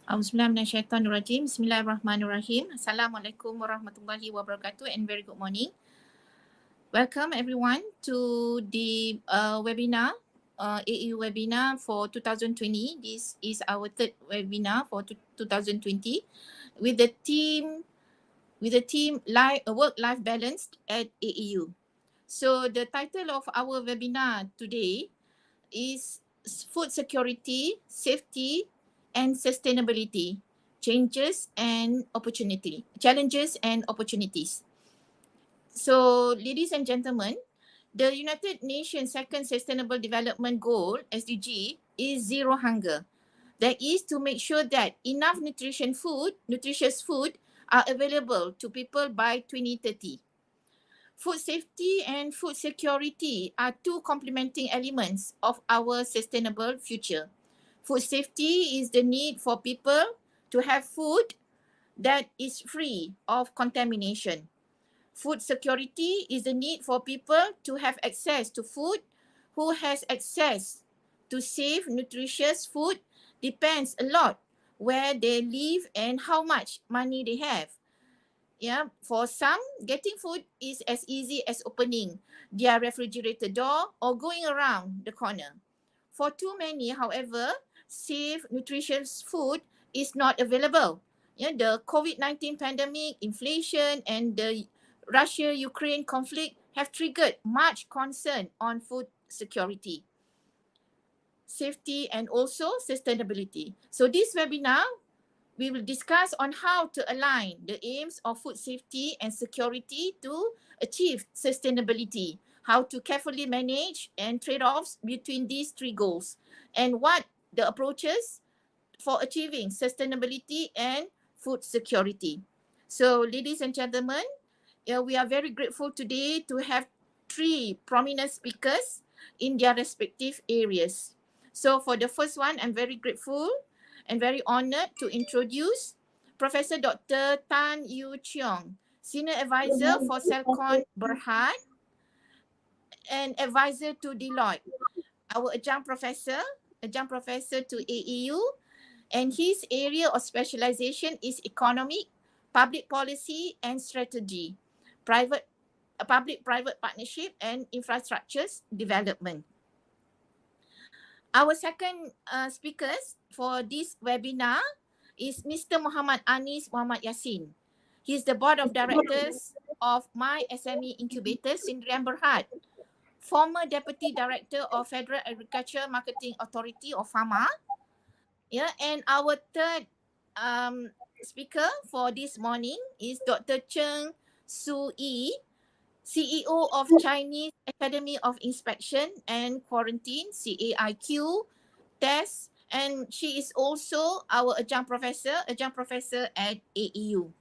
Auzubillahiminasyaitanirrajim. Bismillahirrahmanirrahim. Assalamualaikum warahmatullahi wabarakatuh and very good morning. Welcome everyone to the webinar, AeU webinar for 2020. This is our third webinar for 2020 with the theme work-life balance at AeU. So the title of our webinar today is food security, safety and sustainability, challenges and opportunities. So ladies and gentlemen, the United Nations Second Sustainable Development Goal, SDG, is zero hunger. That is to make sure that enough nutritious food are available to people by 2030. Food safety and food security are two complementing elements of our sustainable future. Food safety is the need for people to have food that is free of contamination. Food security is the need for people to have access to food. Who has access to safe, nutritious food depends a lot where they live and how much money they have. Yeah, for some, getting food is as easy as opening their refrigerator door or going around the corner. For too many, however, safe, nutritious food is not available. Yeah, the COVID-19 pandemic, inflation, and the Russia-Ukraine conflict have triggered much concern on food security, safety, and also sustainability. So this webinar, we will discuss on how to align the aims of food safety and security to achieve sustainability, how to carefully manage and trade-offs between these three goals, and what the approaches for achieving sustainability and food security. So ladies and gentlemen, we are very grateful today to have three prominent speakers in their respective areas. So for the first one, I'm very grateful and very honored to introduce Professor Dr. Tan Yu Cheong, Senior Advisor for Selcon Berhad and Advisor to Deloitte. Our adjunct professor to AeU, and his area of specialization is economic, public policy and strategy, public-private partnership and infrastructures development. Our second speakers for this webinar is Mr. Muhammad Anis Muhammad Yassin. He is the board of directors of My SME Incubator Sdn Berhad, former deputy director of Federal Agriculture Marketing Authority or FAMA. Yeah, and our third speaker for this morning is Dr. Cheng Su Yi, CEO of Chinese Academy of Inspection and Quarantine, CAIQ, TEST, and she is also our adjunct professor at AeU.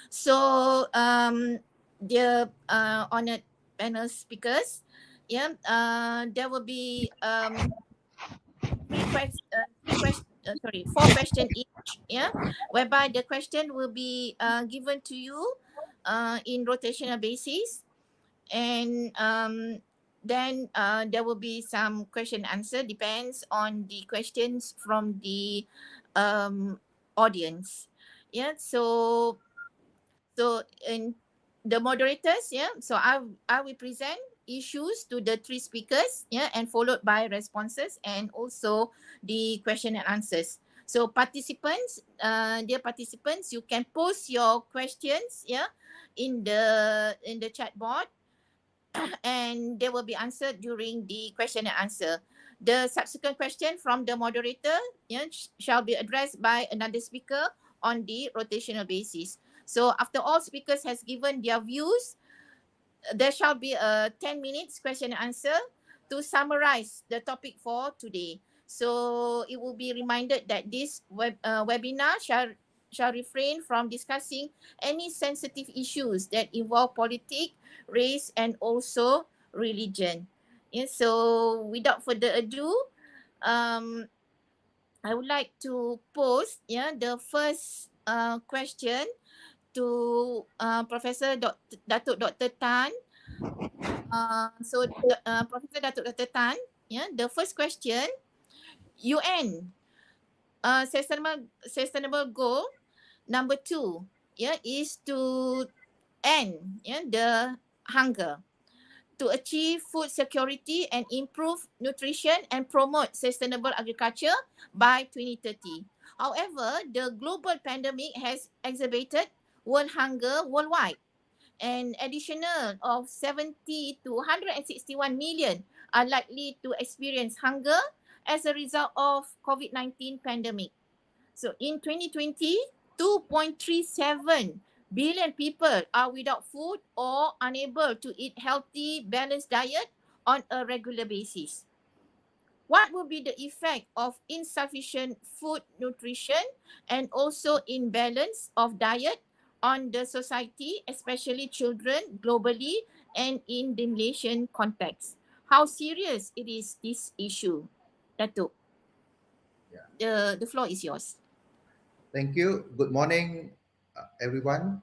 So, dear honored panel speakers, yeah, there will be four questions each, yeah, whereby the question will be given to you in rotational basis, and then there will be some question answer, depends on the questions from the audience. Yeah, so in the moderators, yeah, so I will present issues to the three speakers, yeah, and followed by responses and also the question and answers. So participants, dear participants, you can post your questions, yeah, in the chat board and they will be answered during the question and answer. The subsequent question from the moderator, yeah, shall be addressed by another speaker on the rotational basis. So after all speakers has given their views, there shall be a 10 minutes question and answer to summarize the topic for today. So it will be reminded that this webinar shall refrain from discussing any sensitive issues that involve politics, race, and also religion. Yeah, so without further ado, I would like to pose the first question to Professor Datuk Dr. Tan. Professor Datuk Dr. Tan, the first question, UN sustainable goal number 2, is to end the hunger, to achieve food security and improve nutrition and promote sustainable agriculture by 2030. However, the global pandemic has exacerbated world hunger worldwide. An additional of 70 to 161 million are likely to experience hunger as a result of COVID-19 pandemic. So in 2020, 2.37 billion people are without food or unable to eat healthy, balanced diet on a regular basis. What will be the effect of insufficient food nutrition and also imbalance of diet on the society, especially children globally and in the Malaysian context? How serious it is this issue? Datuk, the floor is yours. Thank you. Good morning, everyone.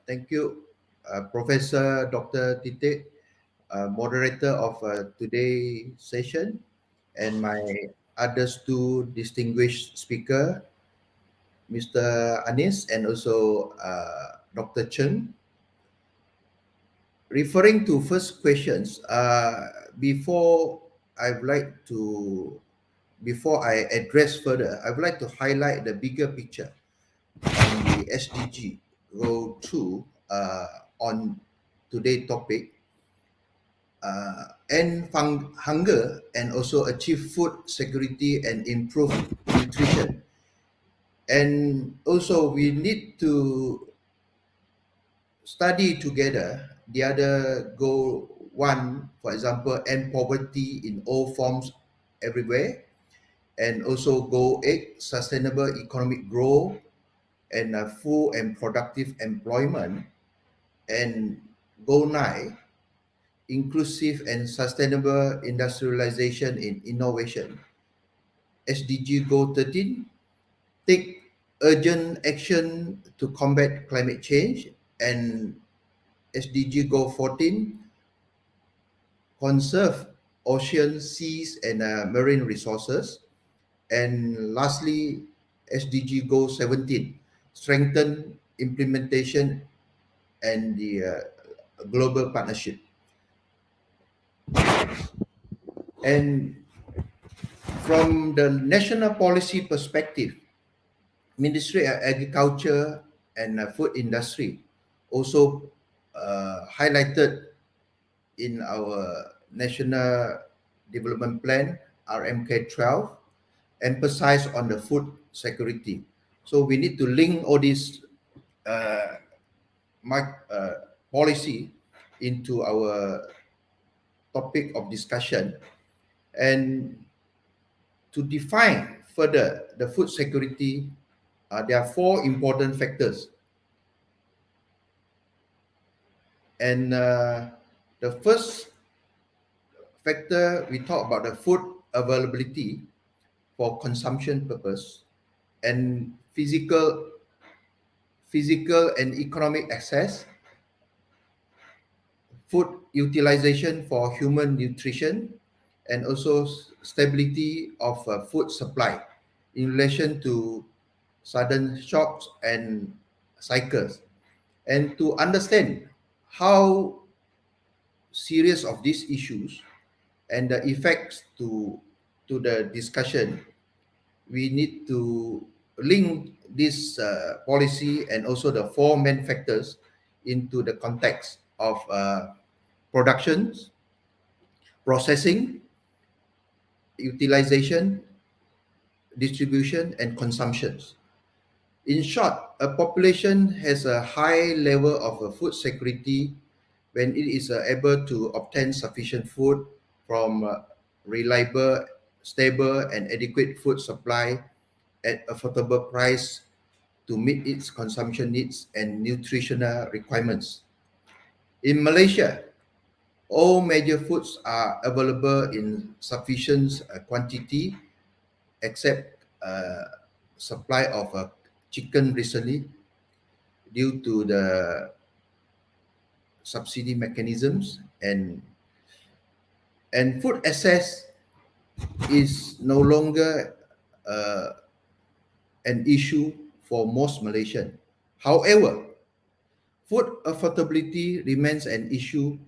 Thank you, Professor Dr. Tite, moderator of today's session, and my others two distinguished speaker, Mr. Anis, and also Dr. Chen. Referring to first questions, before I'd like to, before I address further, I would like to highlight the bigger picture on the SDG Goal 2 on today's topic, end hunger and also achieve food security and improve nutrition. And also we need to study together the other goal 1, for example, end poverty in all forms everywhere, and also goal 8, sustainable economic growth and full and productive employment, and goal 9, inclusive and sustainable industrialization in innovation. SDG goal 13, take urgent action to combat climate change, and SDG goal 14, conserve ocean, seas and marine resources. And lastly, SDG goal 17, strengthen implementation and the global partnership. And from the national policy perspective, Ministry of Agriculture and Food Industry also highlighted in our National Development Plan, RMK 12, emphasize on the food security. So we need to link all these policy into our topic of discussion. And to define further the food security, there are 4 important factors. And the first factor, we talk about the food availability for consumption purpose, and physical and economic access, food utilization for human nutrition, and also stability of food supply in relation to sudden shocks and cycles. And to understand how serious of these issues and the effects to the discussion, we need to link this policy and also the 4 main factors into the context of production, processing, utilization, distribution, and consumptions. In short, a population has a high level of food security when it is able to obtain sufficient food from reliable, stable, and adequate food supply at affordable price to meet its consumption needs and nutritional requirements. In Malaysia, all major foods are available in sufficient quantity, except supply of chicken recently due to the subsidy mechanisms, and food access is no longer an issue for most Malaysians. However, food affordability remains an issue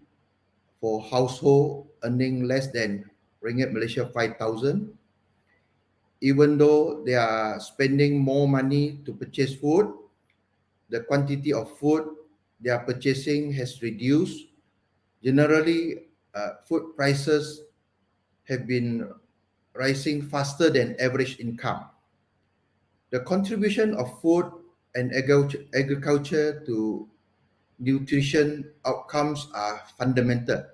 for household earning less than ringgit Malaysia 5,000. Even though they are spending more money to purchase food, the quantity of food they are purchasing has reduced. Generally, food prices have been rising faster than average income. The contribution of food and agriculture to nutrition outcomes are fundamental,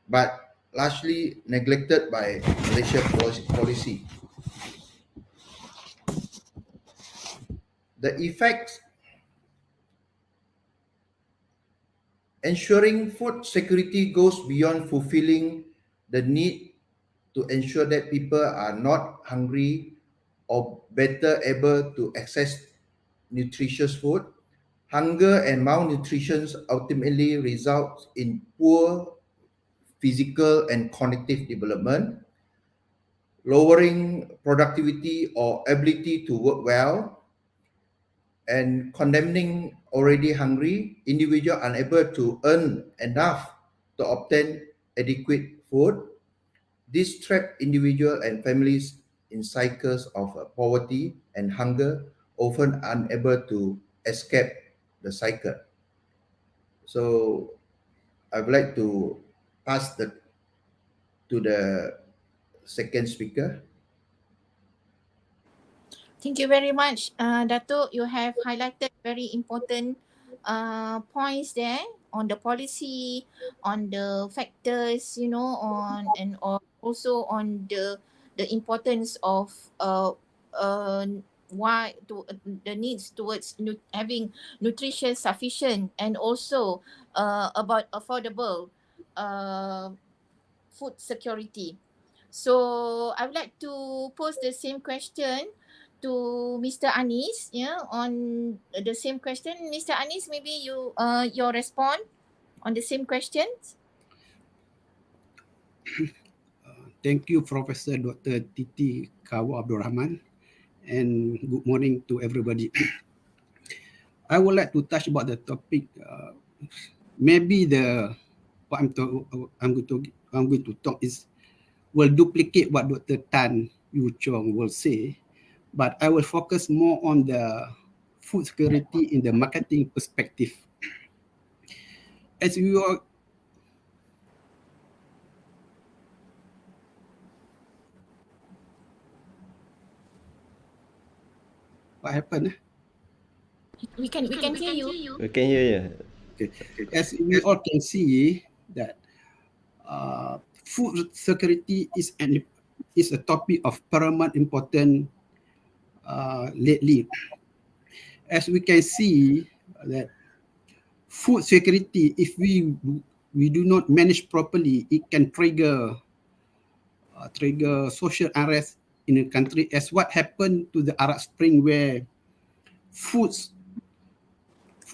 but largely neglected by Malaysia policy. The effects ensuring food security goes beyond fulfilling the need to ensure that people are not hungry or better able to access nutritious food. Hunger and malnutrition ultimately results in poor physical and cognitive development, lowering productivity or ability to work well, and condemning already hungry individual unable to earn enough to obtain adequate food. This trap individual and families in cycles of poverty and hunger, often unable to escape the cycle. So I would like to pass to the second speaker. Thank you very much, Datuk. You have highlighted very important points there on the policy, on the factors, also on the importance of uh, why to the needs towards having nutrition sufficient, and also about affordable uh, food security. So I would like to pose the same question to Mr. Anis, on the same question. Mr. Anis, maybe your respond on the same questions. Thank you, Professor Dr. Titi Kawa Abdul Rahman, and good morning to everybody. I would like to touch about the topic. Maybe what I'm going to talk is will duplicate what Dr. Tan Yu Chong will say, but I will focus more on the food security in the marketing perspective. As we all what happened? We can hear you. We can hear you. Okay. As we all can see that food security is a topic of paramount importance lately. As we can see that food security, if we do not manage properly, it can trigger social unrest in a country, as what happened to the Arab Spring, where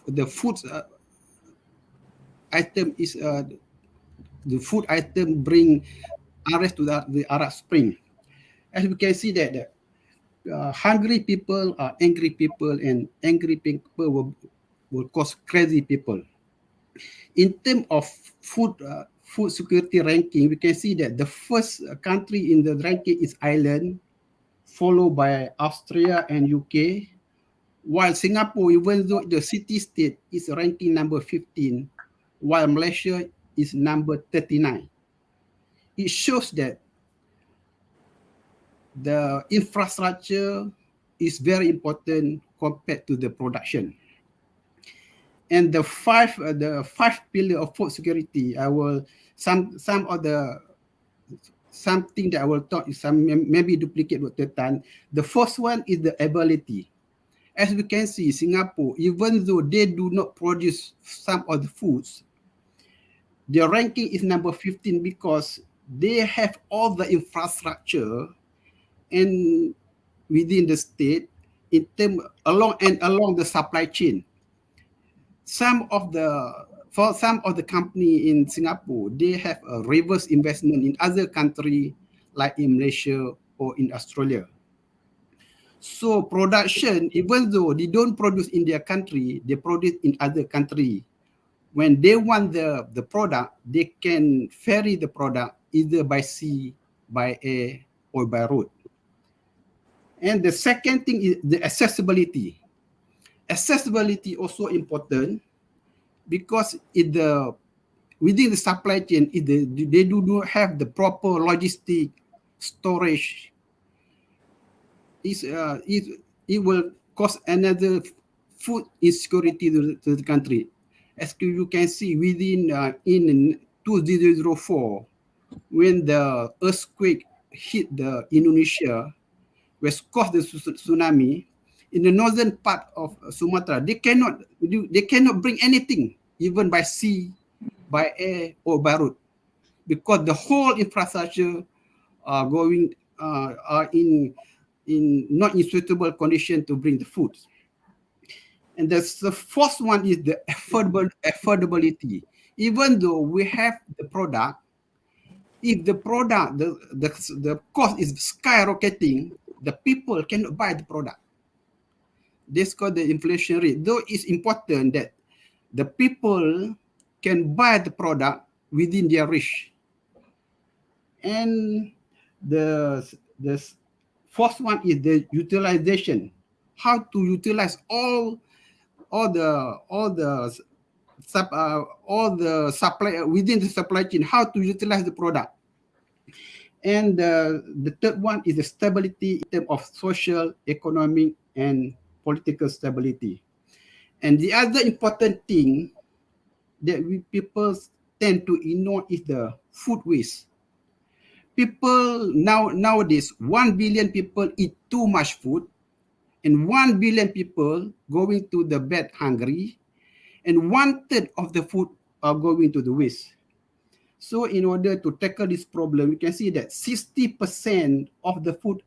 the food item is the food item bring unrest to the Arab Spring. As we can see that hungry people are angry people, and angry people will cause crazy people. In terms of food security ranking, we can see that the first country in the ranking is Ireland, followed by Austria and UK, while Singapore, even though the city state, is ranking number 15, while Malaysia is number 39. It shows that the infrastructure is very important compared to the production. And the five pillar of food security, I will something that I will talk is maybe duplicate what Tan. The first one is the ability. As we can see, Singapore, even though they do not produce some of the foods, their ranking is number 15 because they have all the infrastructure and within the state along the supply chain. For some of the company in Singapore, they have a reverse investment in other country like in Malaysia or in Australia. So production, even though they don't produce in their country, they produce in other country. When they want the product, they can ferry the product either by sea, by air, or by road. And the second thing is the accessibility. Accessibility also important because within the supply chain, they do not have the proper logistic storage. It will cause another food insecurity to the country. As you can see, within in 2004, when the earthquake hit the Indonesia, which caused the tsunami, in the northern part of Sumatra, they cannot bring anything, even by sea, by air, or by road, because the whole infrastructure are in not in suitable condition to bring the food. And the fourth one is the affordability. Even though we have the product, if the product the cost is skyrocketing, the people cannot buy the product. This called the inflation rate. Though it's important that the people can buy the product within their reach. And the fourth one is the utilization. How to utilize all the supply within the supply chain. How to utilize the product. And the third one is the stability in terms of social, economic, and political stability. And the other important thing that people tend to ignore is the food waste. People nowadays, 1 billion people eat too much food, and 1 billion people going to the bed hungry, and 1/3 of the food are going to the waste. So in order to tackle this problem, we can see that 60% of the food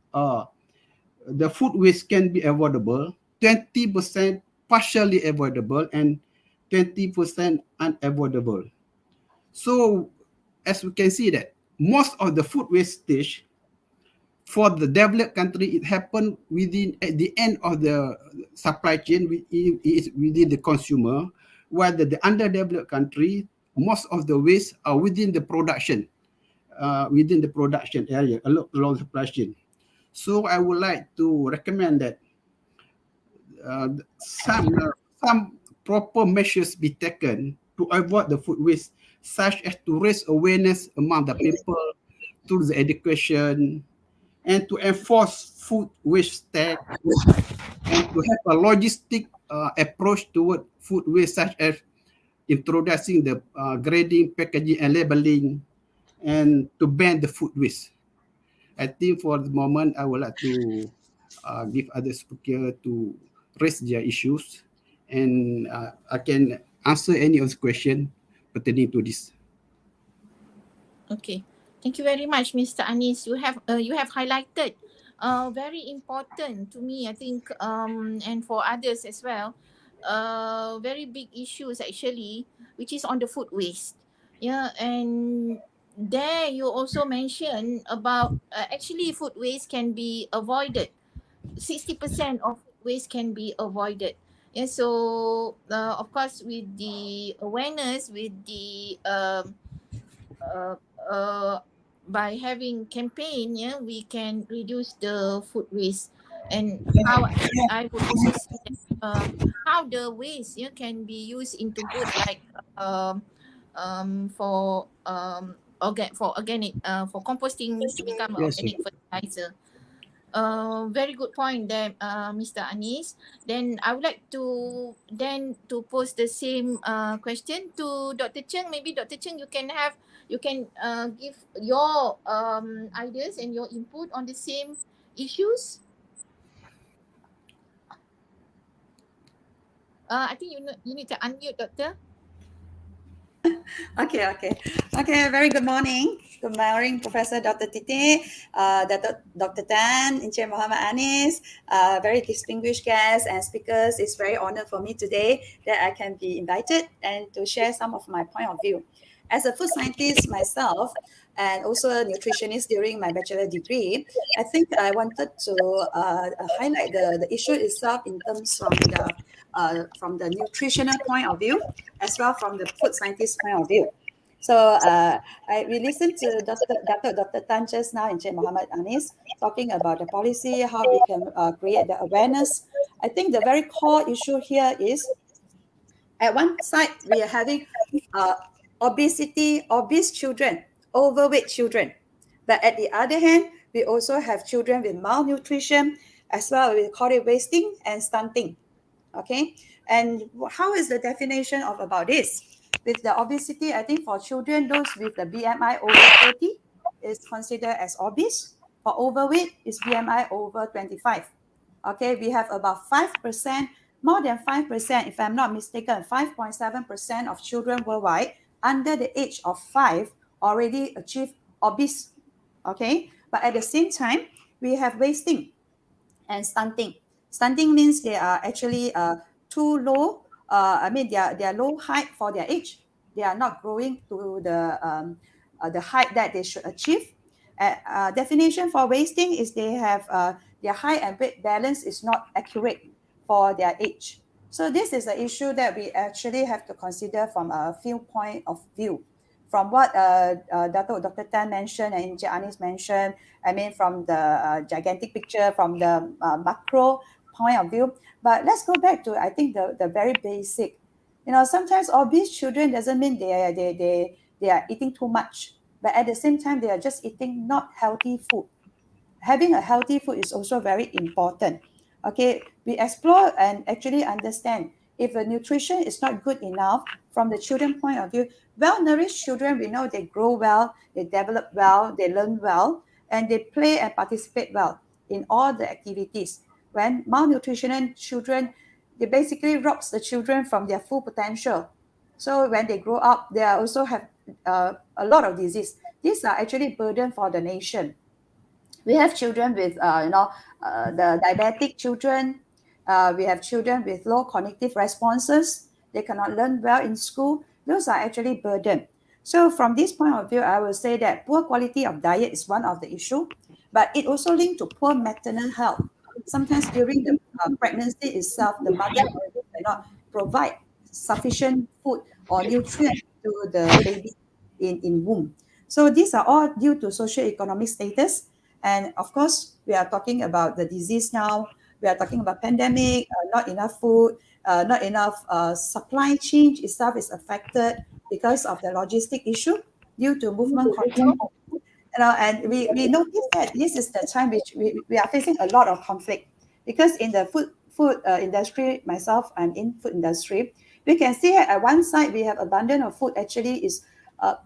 waste can be avoidable, 20% partially avoidable, and 20% unavoidable. So as we can see that most of the food wastage for the developed country, it happened within at the end of the supply chain, is within the consumer, while the underdeveloped country, most of the waste are within the production area along the supply chain. So I would like to recommend that some proper measures be taken to avoid the food waste, such as to raise awareness among the people through the education, and to enforce food waste tax, and to have a logistic approach toward food waste, such as introducing the grading, packaging, and labeling, and to ban the food waste. I think for the moment, I would like to give other speakers to raise their issues, and I can answer any of the question pertaining to this. Okay. Thank you very much, Mr. Anis. You have highlighted very important to me, I think, and for others as well, very big issues actually, which is on the food waste. Yeah, and there you also mentioned about actually food waste can be avoided. 60% of waste can be avoided. Yeah, so of course with the awareness, with the uh, uh, by having campaign, yeah, we can reduce the food waste. And how I would also see that, how the waste, yeah, can be used into good, like for organic, for composting to become an Yes, sir. organic fertilizer. Very good point there, Mr. Anis. Then I would like to pose the same question to Dr. Cheng. Maybe Dr. Cheng, you can give your ideas and your input on the same issues. I think you need to unmute, Doctor. Okay. Very good morning. Good morning, Professor Dr. Titi, Dr. Tan, Encik Muhammad Anis, very distinguished guests and speakers. It's very honor for me today that I can be invited and to share some of my point of view. As a food scientist myself, and also a nutritionist during my bachelor degree, I think I wanted to highlight the issue itself in terms from the nutritional point of view, as well from the food scientist point of view. So we listened to Dr. Tan just now, Encik Muhammad Anis, talking about the policy, how we can create the awareness. I think the very core issue here is, at one side, we are having uh, obese children, overweight children. But at the other hand, we also have children with malnutrition, as well. We call it wasting and stunting. Okay, and how is the definition of about this? With the obesity, I think for children, those with the BMI over 30 is considered as obese. For overweight, is BMI over 25. Okay, we have about 5%, more than 5%, if I'm not mistaken, 5.7% of children worldwide under the age of 5 already achieve obese. Okay, but at the same time, we have wasting and stunting. Stunting means they are actually too low. I mean, they are low height for their age. They are not growing to the height that they should achieve. Definition for wasting is they have their height and weight balance is not accurate for their age. So this is an issue that we actually have to consider from a few point of view. From what Dr. Tan mentioned and Encik Anis mentioned, I mean, from the gigantic picture, from the macro point of view. But let's go back to, I think, the very basic. You know, sometimes obese children doesn't mean they are eating too much, but at the same time, they are just eating not healthy food. Having a healthy food is also very important. Okay, we explore and actually understand if the nutrition is not good enough from the children point of view. Well-nourished children, we know they grow well, they develop well, they learn well, and they play and participate well in all the activities. When malnutrition children, they basically robs the children from their full potential. So when they grow up, they also have a lot of disease. These are actually burden for the nation. We have children with the diabetic children. We have children with low cognitive responses. They cannot learn well in school. Those are actually burden. So from this point of view, I will say that poor quality of diet is one of the issue, but it also linked to poor maternal health. Sometimes during the pregnancy itself, the mother already cannot provide sufficient food or nutrient to the baby in womb. So these are all due to socio-economic status. And of course, we are talking about the disease now. We are talking about pandemic, not enough food, not enough supply chain itself is affected because of the logistic issue due to movement control. And we notice that this is the time which we are facing a lot of conflict, because in the food industry, myself, I'm in food industry, we can see at one side we have abundance of food actually is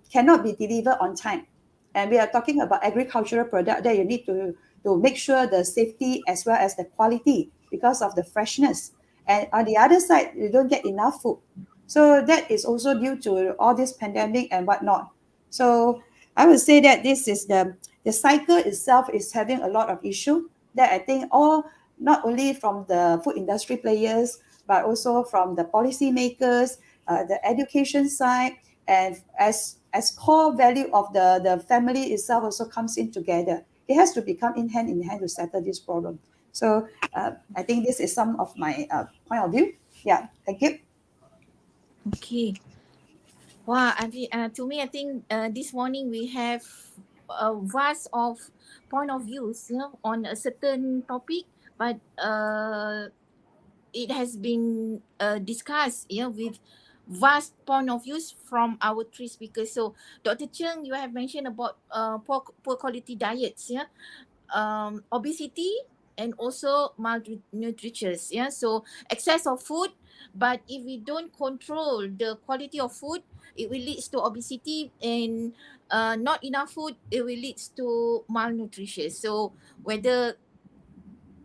cannot be delivered on time. And we are talking about agricultural product that you need to make sure the safety as well as the quality because of the freshness. And on the other side, you don't get enough food. So that is also due to all this pandemic and whatnot. So I would say that this is the cycle itself is having a lot of issue that I think all, not only from the food industry players, but also from the policy makers, the education side, and as core value of the family itself also comes in together. It has to become in hand to settle this problem. So I think this is some of my point of view. Yeah, thank you. Okay. Wow, to me, I think this morning we have a vast of point of views, on a certain topic, but it has been discussed, with vast point of views from our three speakers. So, Dr. Cheng, you have mentioned about poor quality diets, obesity, and also malnutritious. So excess of food, but if we don't control the quality of food, it will lead to obesity, and not enough food, it will lead to malnutritious. So whether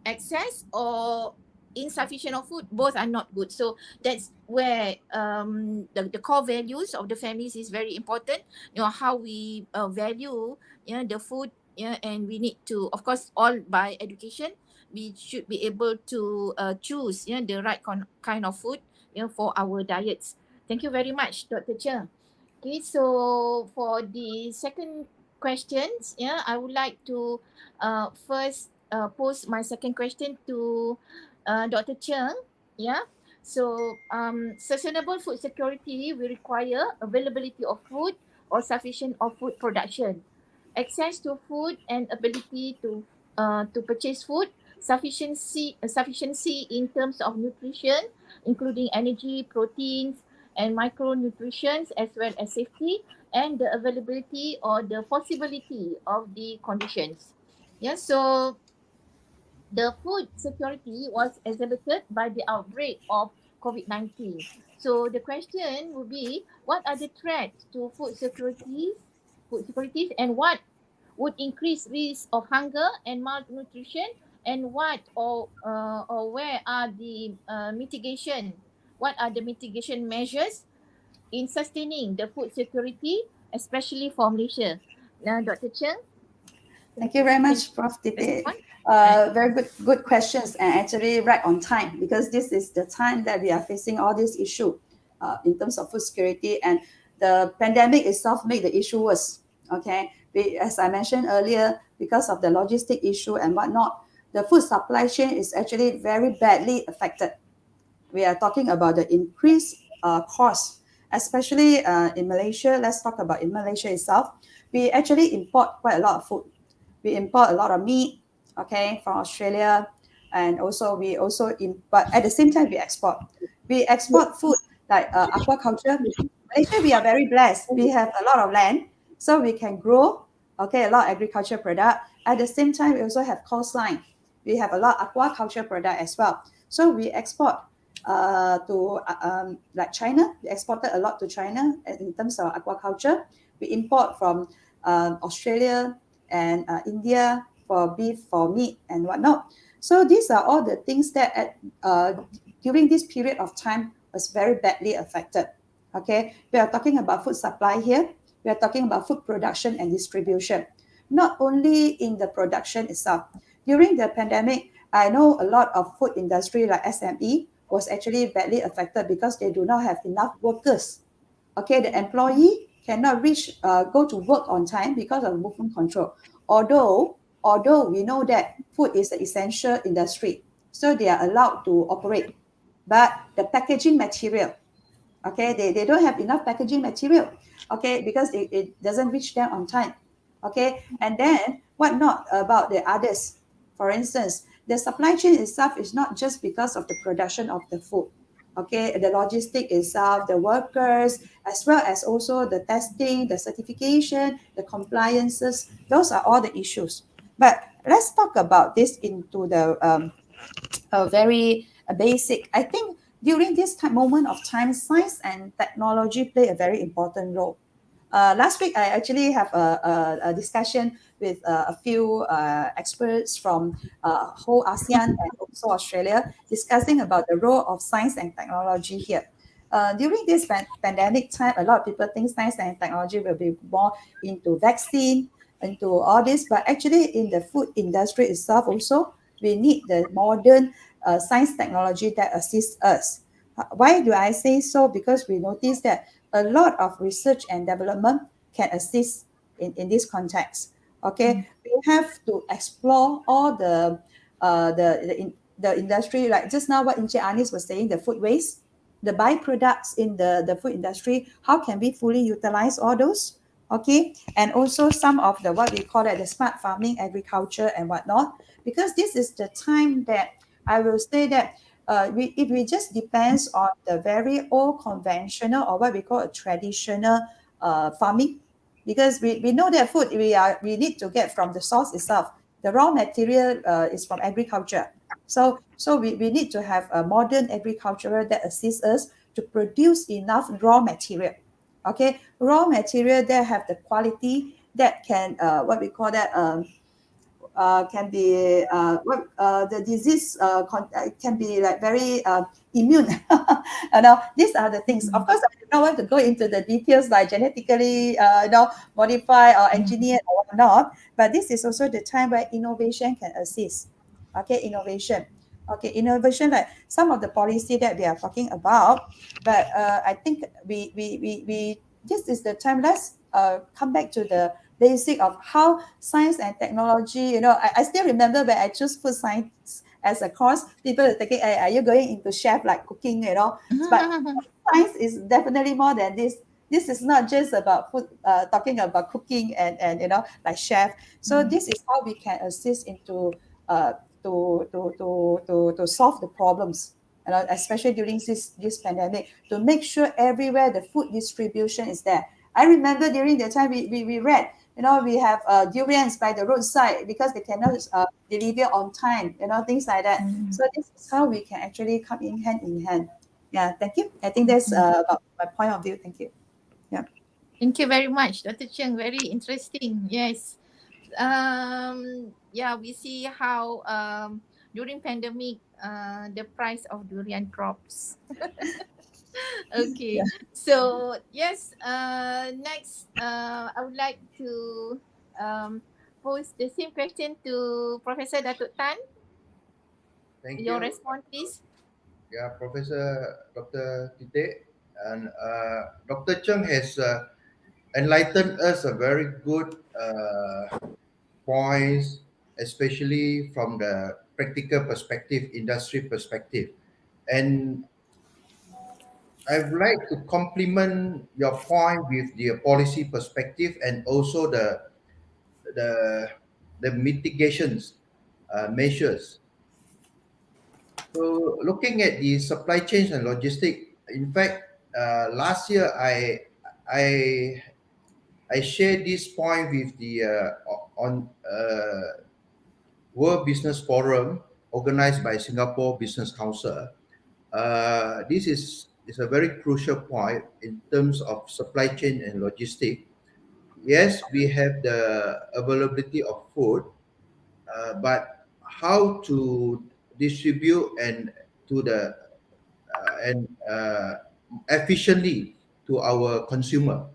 excess or insufficient of food, both are not good. So that's where the core values of the families is very important. How we value the food, and we need to, of course, all by education, we should be able to choose the right kind of food for our diets. Thank you very much, Dr. Che. Okay, so for the second questions, yeah, I would like to first pose my second question to Dr. Cheng. Yeah, so sustainable food security will require availability of food or sufficient of food production, access to food and ability to purchase food, sufficiency in terms of nutrition, including energy, proteins, and micronutrients, as well as safety and the availability or the possibility of the conditions. Yeah, so the food security was exhibited by the outbreak of COVID-19. So the question would be, what are the threats to food securities, and what would increase risk of hunger and malnutrition, and or where are the mitigation? What are the mitigation measures in sustaining the food security, especially for Malaysia? Now, Dr. Cheng, Thank you very can much, Prof. you Tipe. respond? Right. Very good questions, and actually right on time, because this is the time that we are facing all this issue in terms of food security, and the pandemic itself made the issue worse. Okay, as I mentioned earlier, because of the logistic issue and whatnot, the food supply chain is actually very badly affected. We are talking about the increased cost, especially in Malaysia. Let's talk about in Malaysia itself. We actually import quite a lot of food. We import a lot of meat, okay, from Australia, and also but at the same time we export. We export food like aquaculture. Malaysia, we are very blessed. We have a lot of land, so we can grow, okay, a lot of agriculture product. At the same time, we also have coastline. We have a lot of aquaculture product as well. So we export like China. We exported a lot to China in terms of aquaculture. We import from Australia and India for beef, for meat, and whatnot. So these are all the things that during this period of time was very badly affected. Okay, we are talking about food supply here. We are talking about food production and distribution, not only in the production itself. During the pandemic, I know a lot of food industry like SME was actually badly affected because they do not have enough workers. Okay, the employee cannot go to work on time because of movement control. Although we know that food is an essential industry, so they are allowed to operate, but the packaging material, okay, they don't have enough packaging material, okay, because it doesn't reach them on time, okay. And then what not about the others? For instance, the supply chain itself is not just because of the production of the food, okay, the logistic itself, the workers, as well as also the testing, the certification, the compliances, those are all the issues. But let's talk about this into the very basic. I think during this moment of time, science and technology play a very important role. Last week, I actually have a discussion with a few experts from whole ASEAN and also Australia, discussing about the role of science and technology here. During this pandemic time, a lot of people think science and technology will be more into vaccine, into all this, but actually in the food industry itself also, we need the modern science technology that assists us. Why do I say so? Because we notice that a lot of research and development can assist in this context. Okay, we have to explore all the industry, like just now what Encik Anis was saying, the food waste, the byproducts in the food industry, how can we fully utilize all those? Okay, and also some of the what we call it the smart farming, agriculture, and whatnot, because this is the time that I will say that if we just depends on the very old conventional or what we call a traditional farming, because we know that food we need to get from the source itself. The raw material is from agriculture. So we need to have a modern agriculture that assists us to produce enough raw material. Okay, raw material that have the quality that can what we call that can be what the disease can be like very immune. These are the things. Of course, I do not want to go into the details like genetically modify or engineer or whatnot. But this is also the time where innovation can assist. Okay, innovation. Okay, innovation, like some of the policy that we are talking about. But I think we this is the time. Let's come back to the basic of how science and technology. I still remember when I chose food science as a course, people are thinking, hey, are you going into chef like cooking? But science is definitely more than this. This is not just about food, talking about cooking and like chef. So this is how we can assist into uh, to solve the problems, especially during this pandemic, to make sure everywhere the food distribution is there. I remember during the time we read, we have durians by the roadside because they cannot deliver on time, things like that. So this is how we can actually come in hand in hand. Yeah, thank you. I think that's about my point of view. Thank you. Yeah. Thank you very much, Dr. Cheng. Very interesting. Yes. Yeah, we see how during pandemic the price of durian drops. Okay. Yeah. So yes, next I would like to pose the same question to Professor Datuk Tan. Thank Your you. response, please. Yeah, Professor Dr. Tite and Dr. Chung has enlightened us a very good points, especially from the practical perspective, industry perspective. And I'd like to complement your point with the policy perspective and also the the mitigations measures. So looking at the supply chains and logistic, in fact, last year I I shared this point with the on World Business Forum organized by Singapore Business Council. This is a very crucial point in terms of supply chain and logistic. Yes, we have the availability of food, but how to distribute and to the and efficiently to our consumer.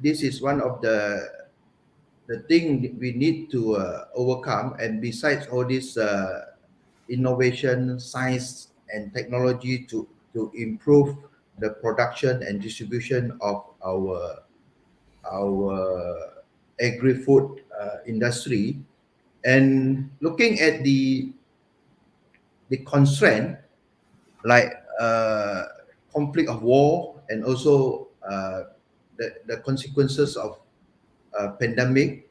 This is one of the thing we need to overcome. And besides all this innovation, science, and technology to improve the production and distribution of our agri-food industry, and looking at the constraint like conflict of war and also the consequences of pandemic,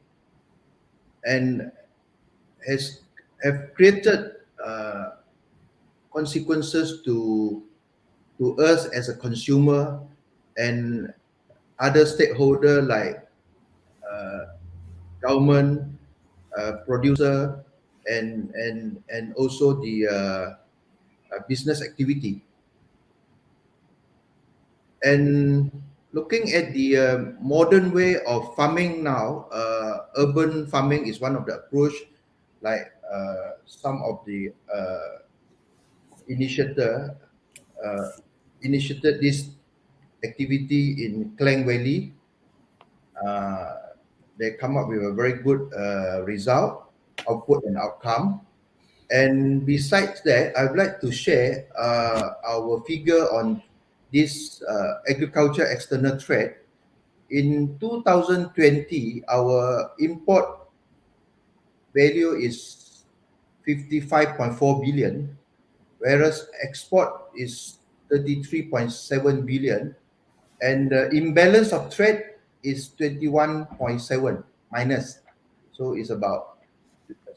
and has have created consequences to us as a consumer and other stakeholder like government, producer, and also the business activity. And looking at the modern way of farming now, urban farming is one of the approach, like some of the initiator uh, initiated this activity in Klang Valley. They come up with a very good result, output and outcome. And besides that, I'd like to share our figure on this agriculture external trade. In 2020, our import value is 55.4 billion, whereas export is 33.7 billion, and the imbalance of trade is 21.7 minus. So it's about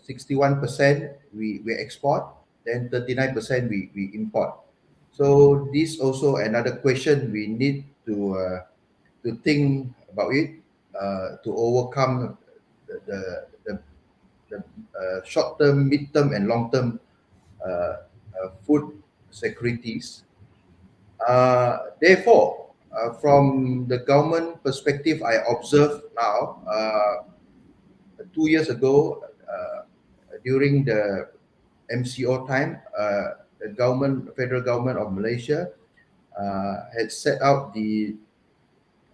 61% we export, then 39% we import. So this also another question we need to think about it, to overcome the short term, mid term, and long term food securities. Therefore, from the government perspective, I observe now, 2 years ago, during the MCO time, the government, federal government of Malaysia, had set out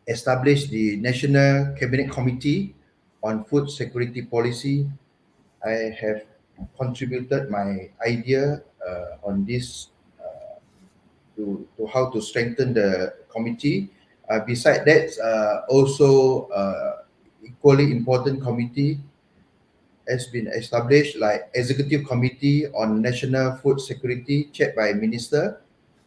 established the National Cabinet Committee on Food Security Policy. I have contributed my idea on this, to how to strengthen the committee. Besides that, also equally important committee has been established, like Executive Committee on National Food Security, chaired by Minister,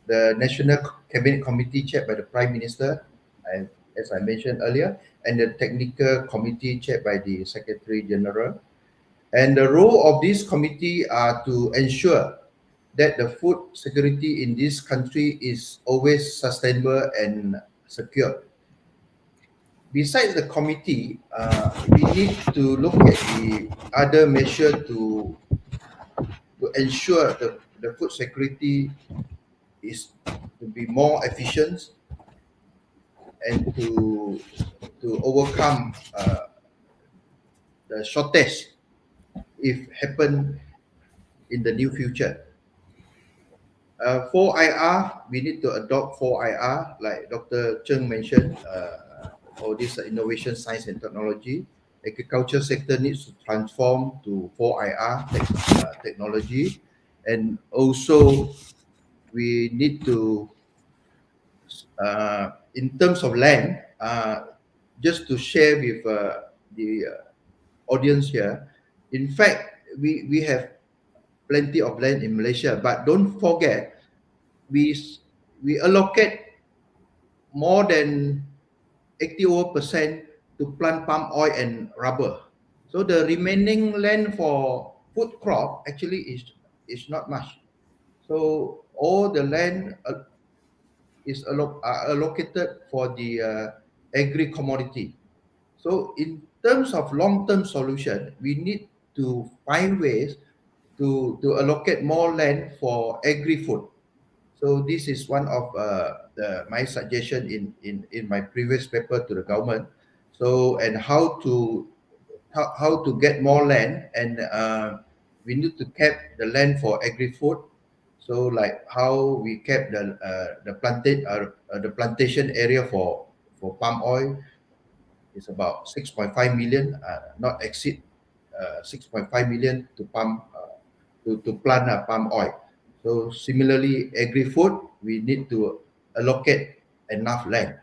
the National Cabinet Committee, chaired by the Prime Minister, and as I mentioned earlier, and the Technical Committee, chaired by the Secretary General. And the role of this committee are to ensure that the food security in this country is always sustainable and secure. Besides the committee, we need to look at the other measure to ensure the food security is to be more efficient and to overcome the shortage if happen in the near future. 4IR, we need to adopt 4IR, like Dr. Cheng mentioned, all this innovation, science and technology. Agriculture sector needs to transform to 4IR technology. And also, we need to, in terms of land, just to share with the audience here, in fact, we have plenty of land in Malaysia, but don't forget, we allocate more than 80% to plant palm oil and rubber. So the remaining land for food crop actually is not much. So all the land is allocated for the agri commodity. So in terms of long-term solution, we need to find ways to allocate more land for agri-food. So this is one of my suggestion in my previous paper to the government. So and how to get more land, and we need to cap the land for agri-food. So like how we kept the plantation area for palm oil is about 6.5 million, not exceed 6.5 million to plant palm oil. So similarly, agri-food, we need to allocate enough land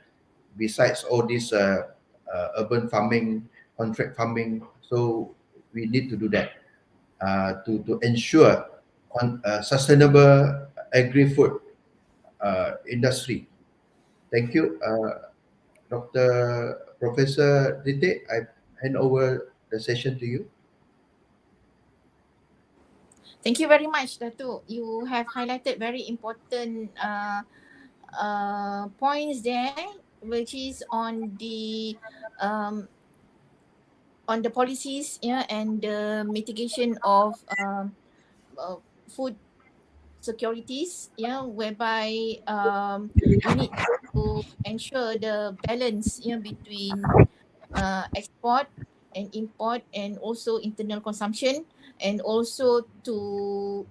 besides all this urban farming, contract farming. So we need to do that to ensure sustainable agri-food industry. Thank you, Dr. Professor Dite. I hand over the session to you. Thank you very much, Datuk. You have highlighted very important points there, which is um, on the policies, yeah, and the mitigation of food securities, yeah, whereby we need to ensure the balance, yeah, between export and import, and also internal consumption, and also to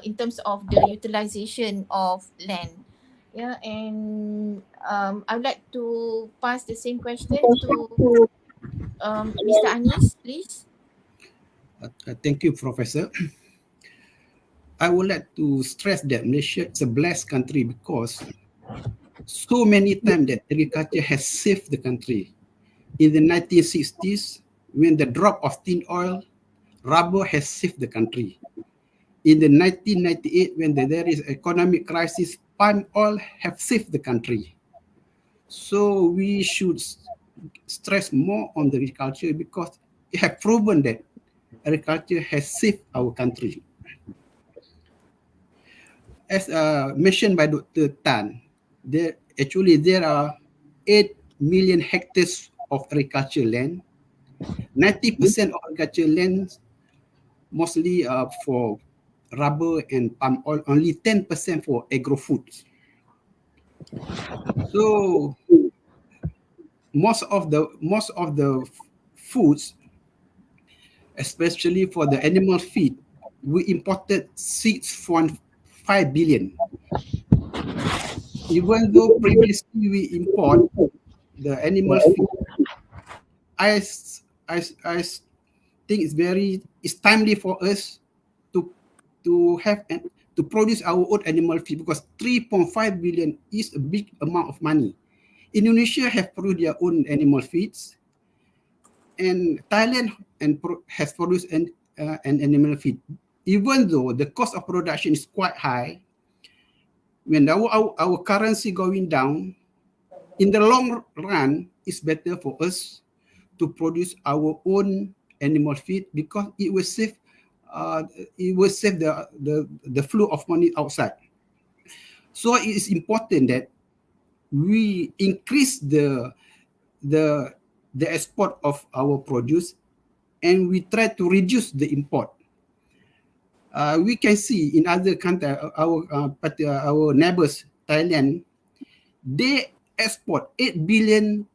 in terms of the utilization of land. Yeah, and I would like to pass the same question to Mr. Anis, please. Thank you, Professor. I would like to stress that Malaysia is a blessed country because so many times that agriculture has saved the country. In the 1960s, when the drop of tin oil, rubber has saved the country. In the 1998, when there is economic crisis, palm oil have saved the country. So we should stress more on the agriculture because it have proven that agriculture has saved our country. As mentioned by Dr. Tan, there are 8 million hectares of agriculture land. 90% of agriculture land mostly for rubber and palm oil, only 10% for agro-foods. So most of the foods, especially for the animal feed, we imported 6.5 billion. Even though previously we import the animal feed, I think it's timely for us to have and to produce our own animal feed, because 3.5 billion is a big amount of money. Indonesia have produced their own animal feeds, and Thailand has produced an animal feed. Even though the cost of production is quite high, when our currency going down, in the long run, it's better for us to produce our own animal feed because uh, it will save the flow of money outside. So it is important that we increase the the export of our produce, and we try to reduce the import. We can see in other countries, our neighbors, Thailand, they export 8 billion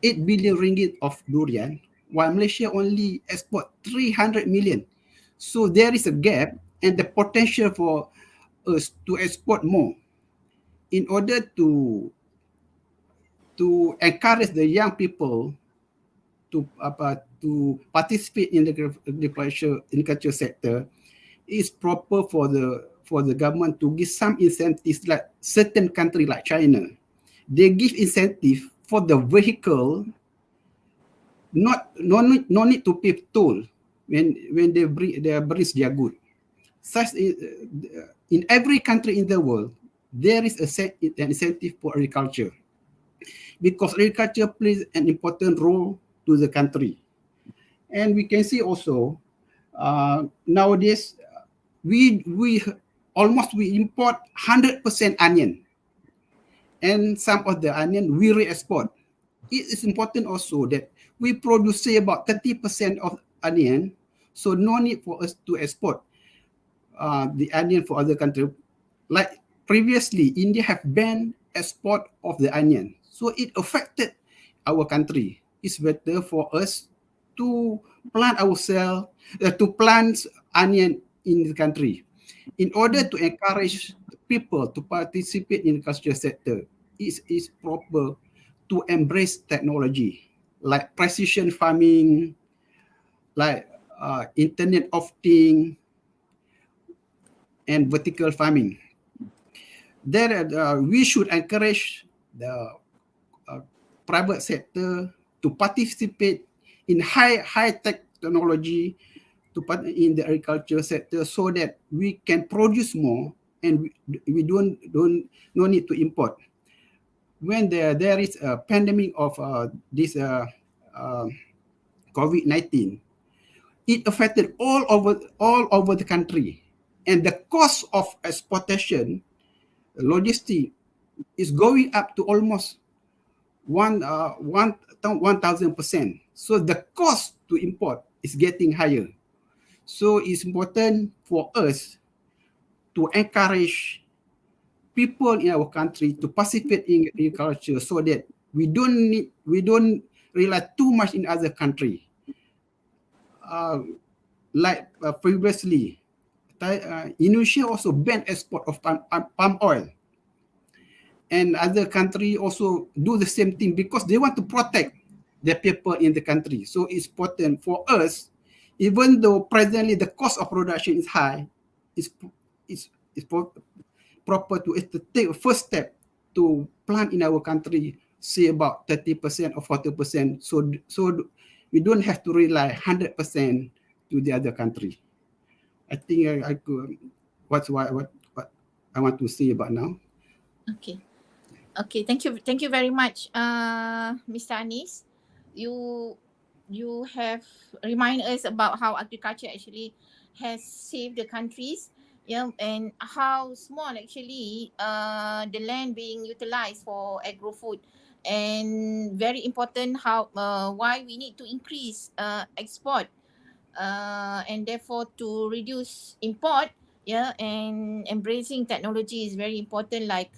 ringgit of durian, while Malaysia only export 300 million. So there is a gap and the potential for us to export more in order to encourage the young people to participate in the agriculture sector. Is proper for the government to give some incentives, like certain country like China. They give incentive for the vehicle, no need to pay toll when they bring their good. Such in every country in the world, there is an incentive for agriculture because agriculture plays an important role to the country. And we can see also nowadays we almost we import 100% onion, and some of the onion we re-export. It is important also that we produce say about 30% of onion, so no need for us to export the onion for other countries. Like previously, India have banned export of the onion, so it affected our country. It's better for us to to plant onion in the country. In order to encourage people to participate in the culture sector, it is proper to embrace technology like precision farming, like Internet of Things, and vertical farming. There, we should encourage the uh, private sector to participate in high tech technology in the agriculture sector so that we can produce more and we don't no need to import. When there is a pandemic of this uh, COVID-19, it affected all over the country, and the cost of exportation logistic is going up to almost 1,000%. So the cost to import is getting higher. So it's important for us to encourage people in our country to participate in agriculture so that we don't rely too much in other country. Like previously, Indonesia also banned export of palm oil, and other country also do the same thing because they want to protect the people in the country. So it's important for us, even though presently the cost of production is high, it's it's proper to take a first step to plant in our country, say about 30% or 40%, so we don't have to rely 100% to the other country. I think I could what I want to say about now. Okay. Okay, thank you very much, Mr. Anis. You you have remind us about how agriculture actually has saved the countries, yeah, and how small actually the land being utilized for agro food, and very important how why we need to increase export and therefore to reduce import, yeah, and embracing technology is very important, like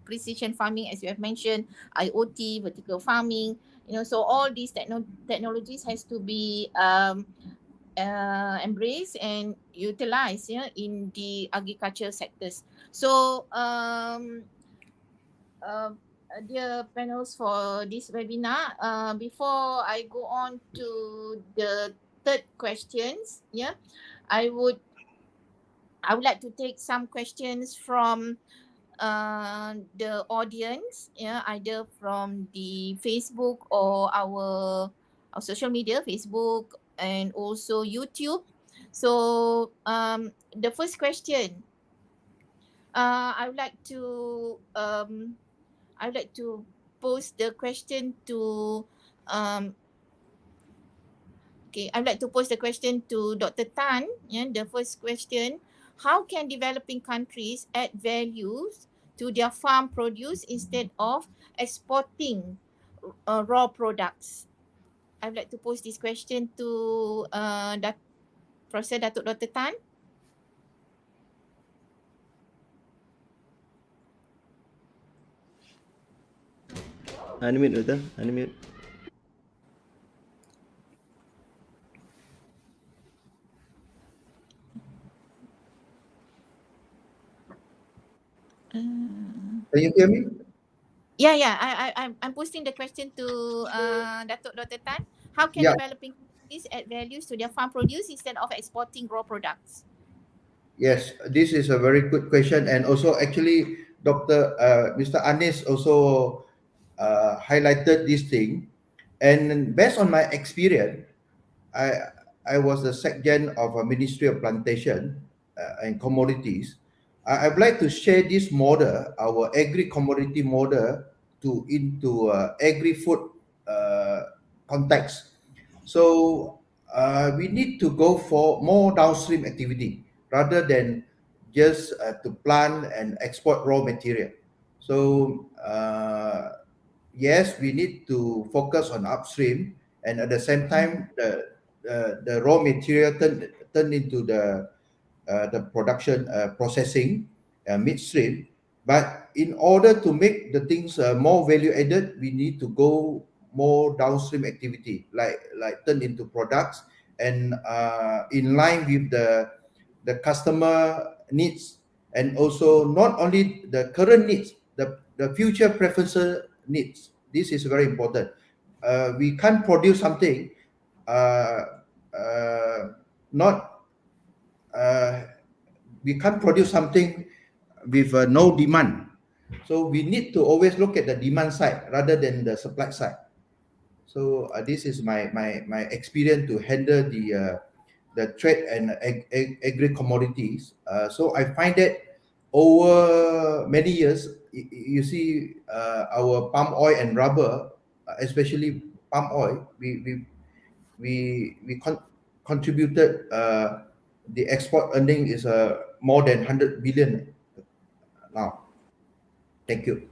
precision farming, as you have mentioned, IoT, vertical farming, so all these technologies has to be embraced and utilized, yeah, in the agriculture sectors. So uh, dear panels, for this webinar, before I go on to the third questions, I would like to take some questions from the audience, yeah, either from the Facebook or our social media, Facebook and also YouTube. So the first question, I would like to I would like to pose the question to um, okay, I'd like to pose the question to Dr. Tan. Yeah, the first question: how can developing countries add values to their farm produce instead of exporting raw products? I'd like to pose this question to Professor Datuk Dr. Tan. Unmute betul? Unmute. Can you hear me? Yeah. I'm posting the question to Datuk Dr. Tan. How can Yeah. developing countries add values to their farm produce instead of exporting raw products? Yes, this is a very good question, and also actually, Mr. Anis also highlighted this thing, and based on my experience, I I was the secgen of a Ministry of Plantation and Commodities. I'd like to share this model, our agri-commodity model, into agri-food context. So we need to go for more downstream activity rather than just to plant and export raw material. So yes, we need to focus on upstream, and at the same time, the raw material turn into the production processing midstream. But in order to make the things more value added, we need to go more downstream activity, like turn into products, and in line with the customer needs, and also not only the current needs, the future preferences needs. This is very important. We can't produce something uh, uh, not we can't produce something with no demand. So we need to always look at the demand side rather than the supply side. So this is my experience to handle the trade and agri commodities. So I find that over many years, you see, our palm oil and rubber, especially palm oil, we contributed the export earning is more than 100 billion now. Thank you.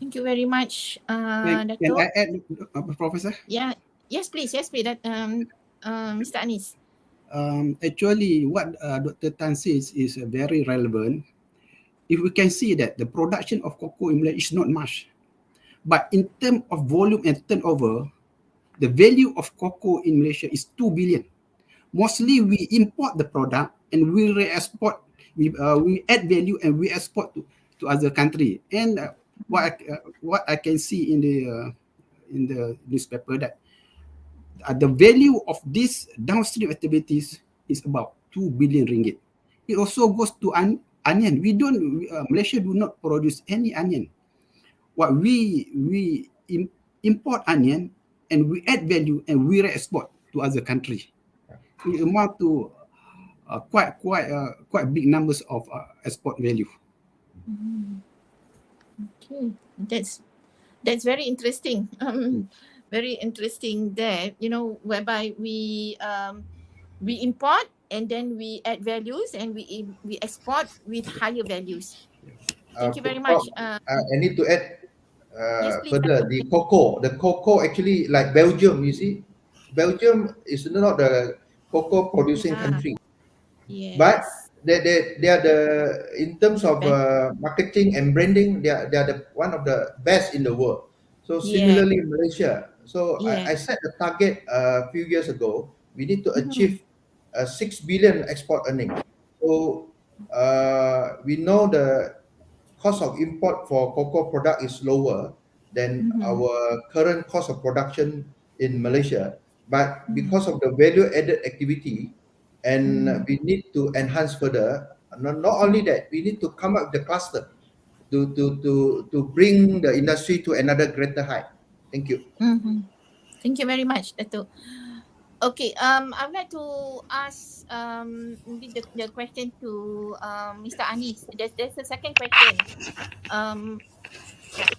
Thank you very much, Can Datuk. I add, Professor? Yeah. Yes, please. Yes, please. That Mr. Anis. Actually, what Dr. Tan says is very relevant. If we can see that the production of cocoa in Malaysia is not much, but in terms of volume and turnover, the value of cocoa in Malaysia is 2 billion. Mostly we import the product and we re-export, we add value and we export to other country. And what I can see in the newspaper that the value of these downstream activities is about 2 billion ringgit. It also goes to onion. Malaysia do not produce any onion. What we import onion and we add value and we re-export to other country. It amount to quite big numbers of export value. Okay, that's very interesting. Very interesting there. You know, whereby we import and then we add values and we export with higher values. Thank you very much. I need to add Yes, please. further the cocoa. The cocoa actually, like Belgium, you see, Belgium is not the cocoa producing Yeah. country, but Yes. they are the, in terms of Best. marketing and branding, they are the one of the best in the world. So Yeah. similarly, Malaysia. So Yeah. I set a target a few years ago. We need to Mhm. achieve 6 billion export earning. So we know the cost of import for cocoa product is lower than Mhm. our current cost of production in Malaysia. But Mhm. because of the value added activity, and Mhm. we need to enhance further. Not only that, we need to come up with the cluster. to bring the industry to another greater height. Thank you. Thank you very much, Dato'. Okay, I would like to ask maybe the question to Mr. Anis. There's a second question.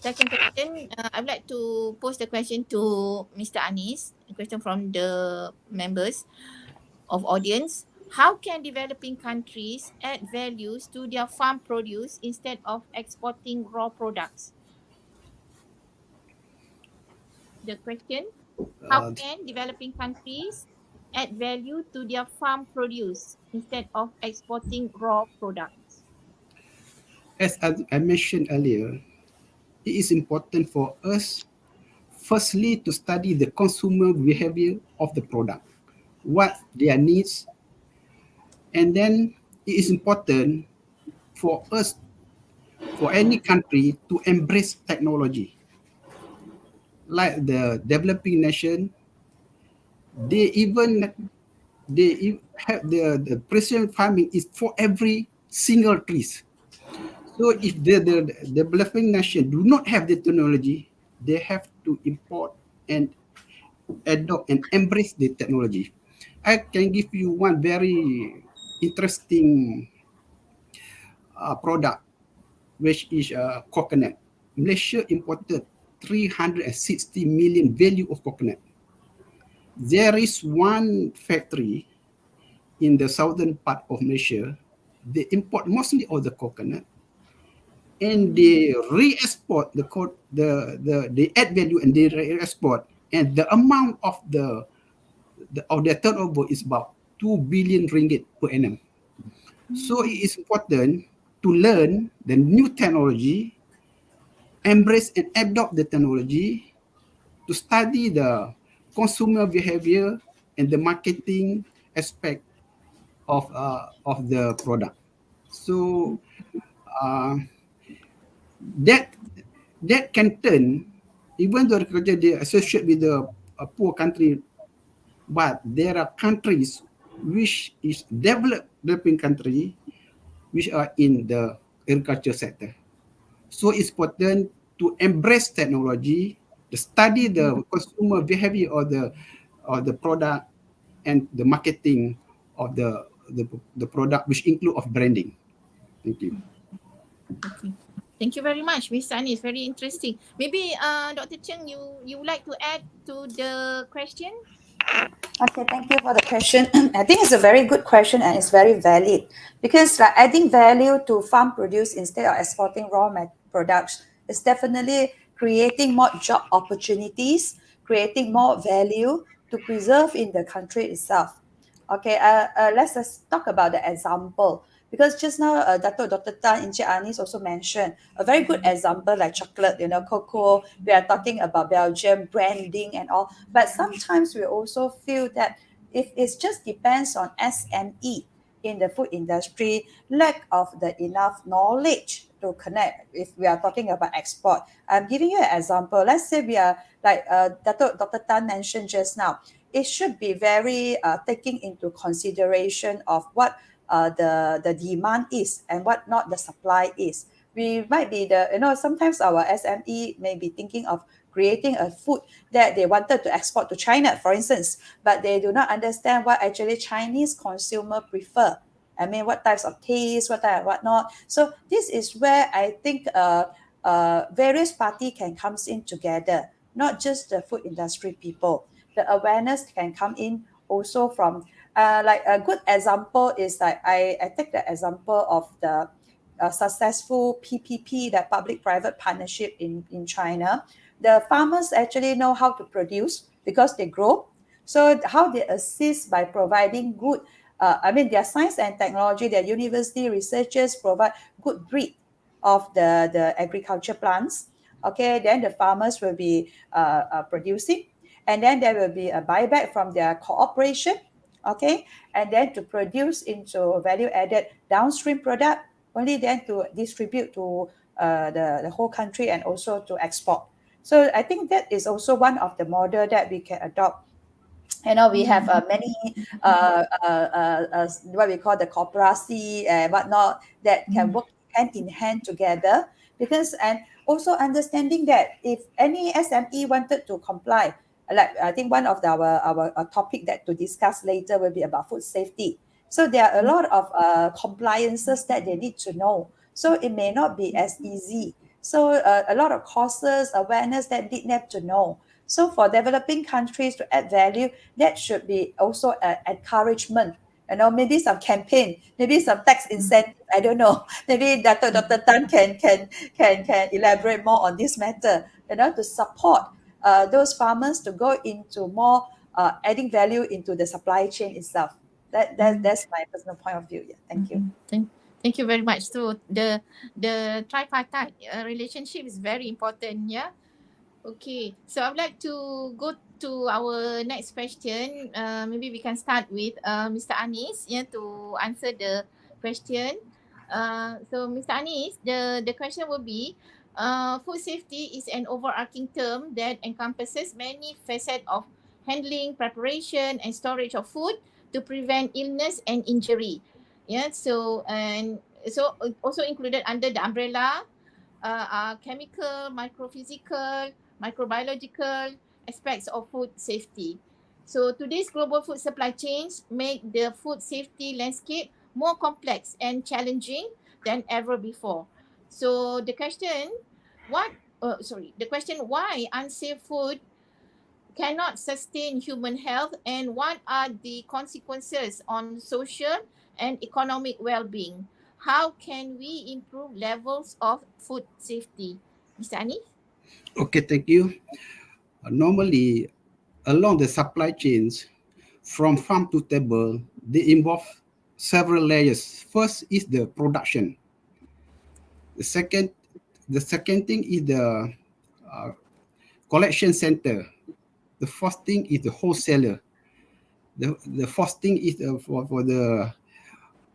Second question, I would like to pose the question to Mr. Anis, a question from the members of audience. How can developing countries add values to their farm produce instead of exporting raw products? The question, how can developing countries add value to their farm produce instead of exporting raw products? As I mentioned earlier, it is important for us, firstly, to study the consumer behavior of the product, what their needs, and then it is important for us, for any country, to embrace technology. Like the developing nation, they even have the precision farming is for every single trees. So if the developing nation do not have the technology, they have to import and adopt and embrace the technology. I can give you one very interesting product, which is coconut. Malaysia imported 360 million value of coconut. There is one factory in the southern part of Malaysia. They import mostly of the coconut, and they re-export they add value and they re-export, and the amount of of their turnover is about 2 billion ringgit per annum. So it is important to learn the new technology, embrace and adopt the technology, to study the consumer behavior and the marketing aspect of the product. So uh, that that can turn, even though they associate with a poor country, but there are countries which is developing country which are in the agriculture sector. So it's important to embrace technology, to study the consumer behavior of the product and the marketing of the product, which include of branding. Thank you. Okay. Thank you very much, Mr. Anis. Very interesting. Maybe Dr. Cheng, you would like to add to the question? Okay, thank you for the question. I think it's a very good question and it's very valid because like adding value to farm produce instead of exporting products is definitely creating more job opportunities, creating more value to preserve in the country itself. Okay, let's just talk about the example because just now Dr. Tan Encik Anis also mentioned a very good example like chocolate, cocoa. We are talking about Belgium branding and all, but sometimes we also feel that if it just depends on SME in the food industry, lack of the enough knowledge to connect. If we are talking about export, I'm giving you an example. Let's say we are like Dr. Tan mentioned just now, it should be very taking into consideration of what the demand is and what not the supply is. We might be sometimes our SME may be thinking of creating a food that they wanted to export to China, for instance, but they do not understand what actually Chinese consumer prefer. I mean, what types of taste, what type of whatnot. So this is where I think various party can comes in together, not just the food industry people. The awareness can come in also from like a good example is like I take the example of the successful PPP, that public-private partnership in China. The farmers actually know how to produce because they grow. So how they assist by providing good, their science and technology, their university researchers provide good breed of the agriculture plants. Okay, then the farmers will be producing, and then there will be a buyback from their cooperation. Okay, and then to produce into value added downstream product, only then to distribute to the whole country and also to export. So I think that is also one of the model that we can adopt. We have many what we call the cooperasi and whatnot that can work hand in hand together because, and also understanding that if any SME wanted to comply, like I think one of our topic that to discuss later will be about food safety. So there are a lot of compliances that they need to know. So it may not be as easy. So a lot of courses, awareness that they need to know. So for developing countries to add value, that should be also an encouragement. Maybe some campaign, maybe some tax incentive. I don't know. Maybe Dr. Tan can elaborate more on this matter. To support those farmers to go into more adding value into the supply chain itself. That's my personal point of view. Yeah, thank you. Thank you very much. So the tripartite relationship is very important. Yeah. Okay. So I would like to go to our next question. Maybe we can start with Mr. Anis, yeah, to answer the question. So Mr. Anis, the question will be, food safety is an overarching term that encompasses many facets of handling, preparation, and storage of food to prevent illness and injury. Yeah. So also included under the umbrella are chemical, microphysical, microbiological aspects of food safety. So today's global food supply chains make the food safety landscape more complex and challenging than ever before. So the question, why unsafe food cannot sustain human health, and what are the consequences on social and economic well-being? How can we improve levels of food safety? Mr. Ani? Okay, thank you. Normally, along the supply chains, from farm to table, they involve several layers. First is the production. The second, the second thing is the uh, collection center. The first thing is the wholesaler. The first thing is for the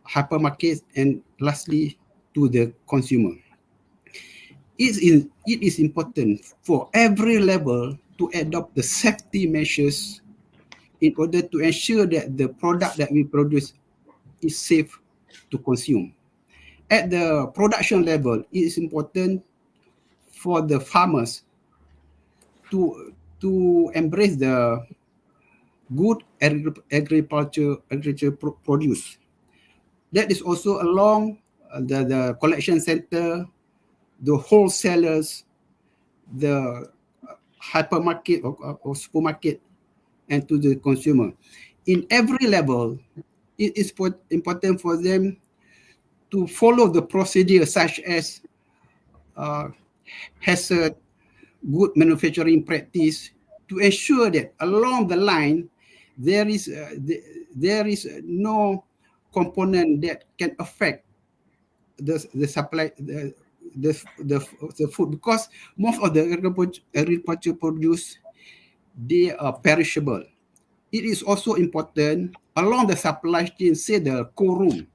hypermarket, and lastly to the consumer. It is important for every level to adopt the safety measures in order to ensure that the product that we produce is safe to consume. At the production level, it is important for the farmers to embrace the good agriculture produce. That is also along the collection center, the wholesalers, the hypermarket or supermarket, and to the consumer. In every level, it is important for them to follow the procedure such as uh, hazard, good manufacturing practice, to ensure that along the line there is no component that can affect the supply the food, because most of the agriculture produce, they are perishable. It is also important along the supply chain, say the cold room,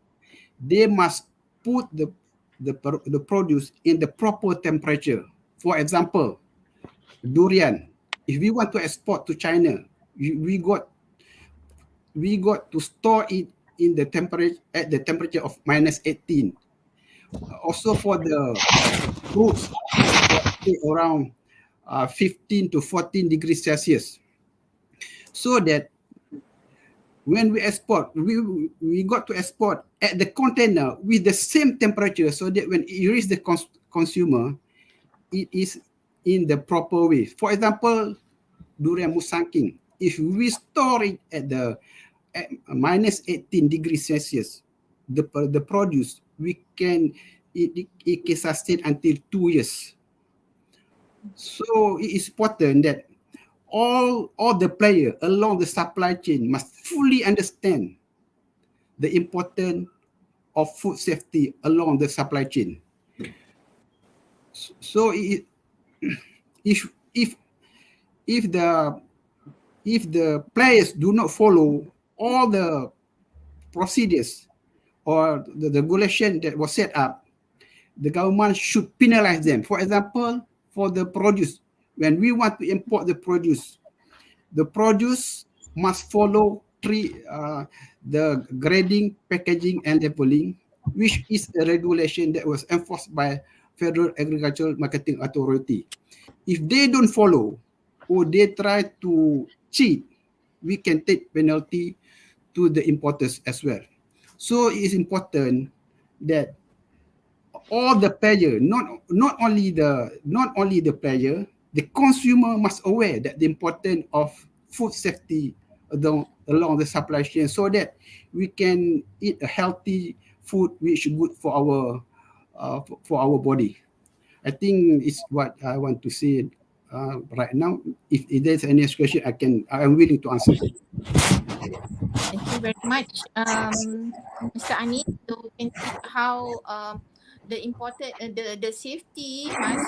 they must put the produce in the proper temperature. For example, durian. If we want to export to China, we got to store it in the temperature at the temperature of -18. Also for the fruits, around 15 to 14 degrees Celsius, so that when we export, we got to export at the container with the same temperature, so that when it reaches the consumer, it is in the proper way. For example, durian musangking, if we store it at -18 degrees Celsius, the produce it can sustain until 2 years. So it is important that all the players along the supply chain must fully understand the importance of food safety along the supply chain. So if if if the players do not follow all the procedures or the regulation that was set up, the government should penalize them. For example, for the produce, when we want to import the produce must follow the grading, packaging, and labeling, which is a regulation that was enforced by Federal Agricultural Marketing Authority. If they don't follow or they try to cheat, we can take penalty to the importers as well. So it is important that all the player, not only the player, the consumer must aware that the importance of food safety along the supply chain, so that we can eat a healthy food which is good for our body. I think it's what I want to say right now. If there's any question, I'm willing to answer. Thank you very much, Mr. Ani. So we can see how the important the safety must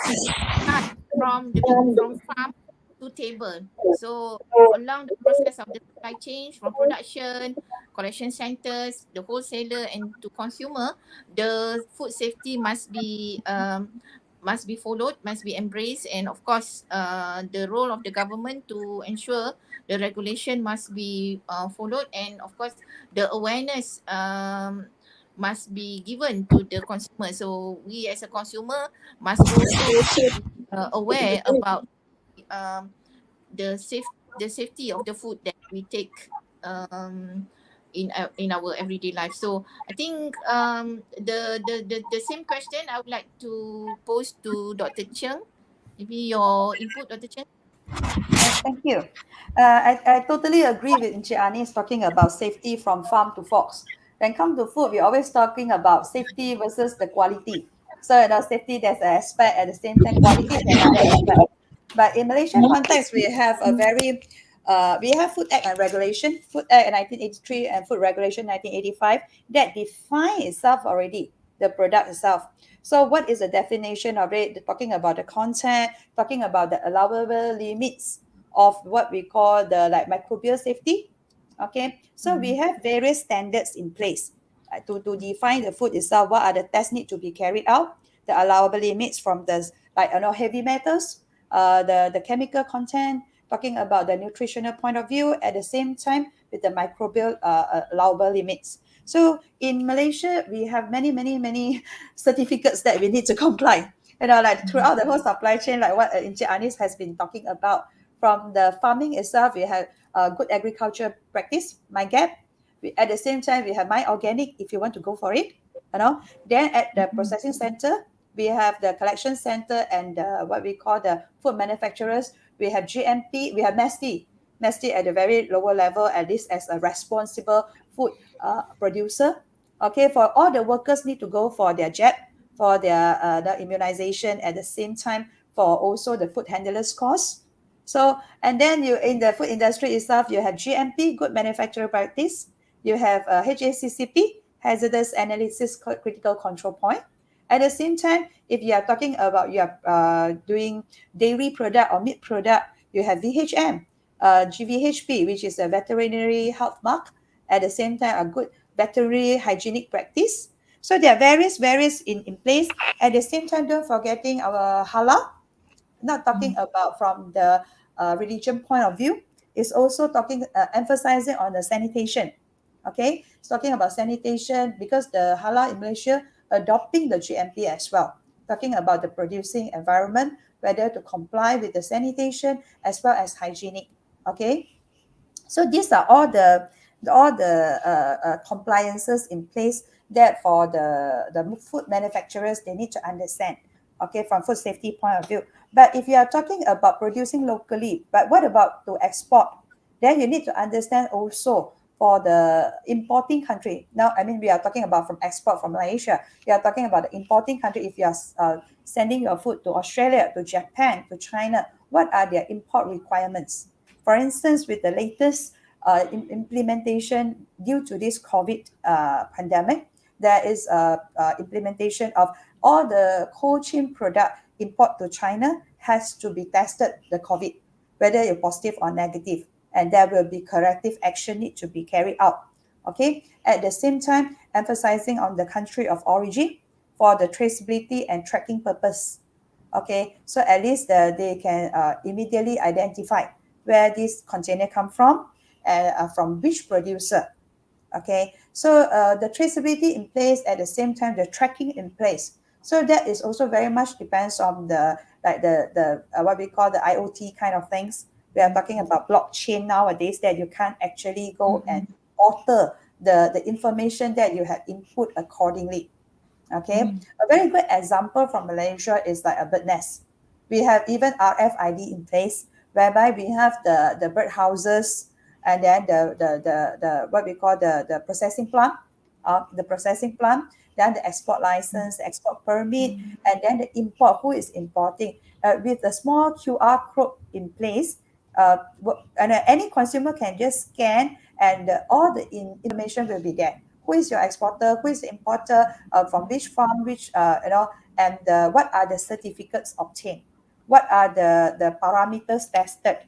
start from farm to table. So along the process of the supply chain, from production, collection centers, the wholesaler, and to consumer, the food safety must be followed, must be embraced, and of course, the role of the government to ensure the regulation must be followed, and of course, the awareness must be given to the consumer. So we as a consumer must also be aware about um, the safety of the food that we take um, in our everyday life. So I think the same question I would like to pose to Dr. Cheng. Maybe your input, Dr. Cheng. Thank you. I totally agree with Encik Anis talking about safety from farm to forks. When come to food, we're always talking about safety versus the quality. So, safety, there's an aspect, at the same time, quality is another aspect. But in Malaysian context, we have Food Act and Regulation, Food Act 1983 and Food Regulation 1985 that define itself already, the product itself. So what is the definition of it? They're talking about the content, talking about the allowable limits of what we call the like microbial safety. Okay, so we have various standards in place to define the food itself. What are the tests need to be carried out? The allowable limits from the heavy metals, the chemical content, talking about the nutritional point of view at the same time with the microbial allowable limits. So in Malaysia, we have many certificates that we need to comply. Like throughout the whole supply chain, like what Encik Anis has been talking about, from the farming itself, we have good agriculture practice, MyGap. At the same time, we have My Organic if you want to go for it. Then at the processing center, we have the collection center and what we call the food manufacturers. We have GMP, we have MESTI at a very lower level, at least as a responsible food producer. Okay, for all the workers need to go for their jab, for their the immunization at the same time, for also the food handlers course. So, and then you in the food industry itself, you have GMP, good manufacturer practice. You have HACCP, hazardous analysis critical control point. At the same time, if you are talking about you are doing dairy product or meat product, you have VHM, GVHP, which is a veterinary health mark. At the same time, a good veterinary hygienic practice. So there are various in place. At the same time, don't forgetting our halal, not talking about from the religion point of view. It's also talking emphasizing on the sanitation. Okay, it's talking about sanitation because the halal in Malaysia adopting the GMP as well, talking about the producing environment, whether to comply with the sanitation as well as hygienic. Okay, so these are all the compliances in place that for the food manufacturers they need to understand. Okay, from food safety point of view. But if you are talking about producing locally, but what about to export? Then you need to understand also for the importing country. Now, I mean, we are talking about from export from Malaysia. We are talking about the importing country. If you are sending your food to Australia, to Japan, to China, what are their import requirements? For instance, with the latest implementation due to this COVID pandemic, there is implementation of all the cold chain product import to China has to be tested the COVID, whether you're positive or negative, and there will be corrective action need to be carried out. Okay, at the same time, emphasizing on the country of origin for the traceability and tracking purpose. Okay, so at least they can immediately identify where this container come from and from which producer. Okay, so the traceability in place, at the same time the tracking in place. So that is also very much depends on the like the what we call the IoT kind of things. We are talking about blockchain nowadays, that you can't actually go and alter the information that you have input accordingly. Okay, a very good example from Malaysia is like a bird nest. We have even RFID in place, whereby we have the bird houses, and then the what we call the processing plant, the processing plant, then the export license, the export permit, and then the import, who is importing, with a small QR code in place. And any consumer can just scan, and all the information will be there. Who is your exporter? Who is the importer? From which farm? Which and what are the certificates obtained? What are the parameters tested?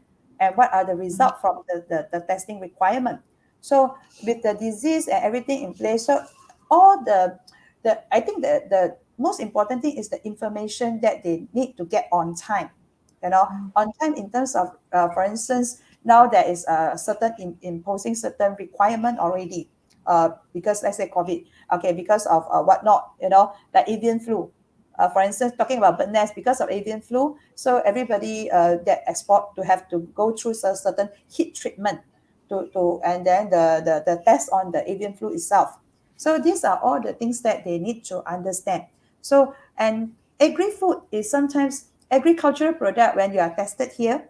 And what are the results from the testing requirement? So with the disease and everything in place, so all the I think the most important thing is the information that they need to get on time. On time in terms of, for instance, now there is a certain imposing certain requirement already, because let's say COVID, okay, because of whatnot, like avian flu. For instance, talking about bird nest, because of avian flu, so everybody that export to have to go through a certain heat treatment to and then the test on the avian flu itself. So these are all the things that they need to understand. So, and agri-food is sometimes agricultural product. When you are tested here,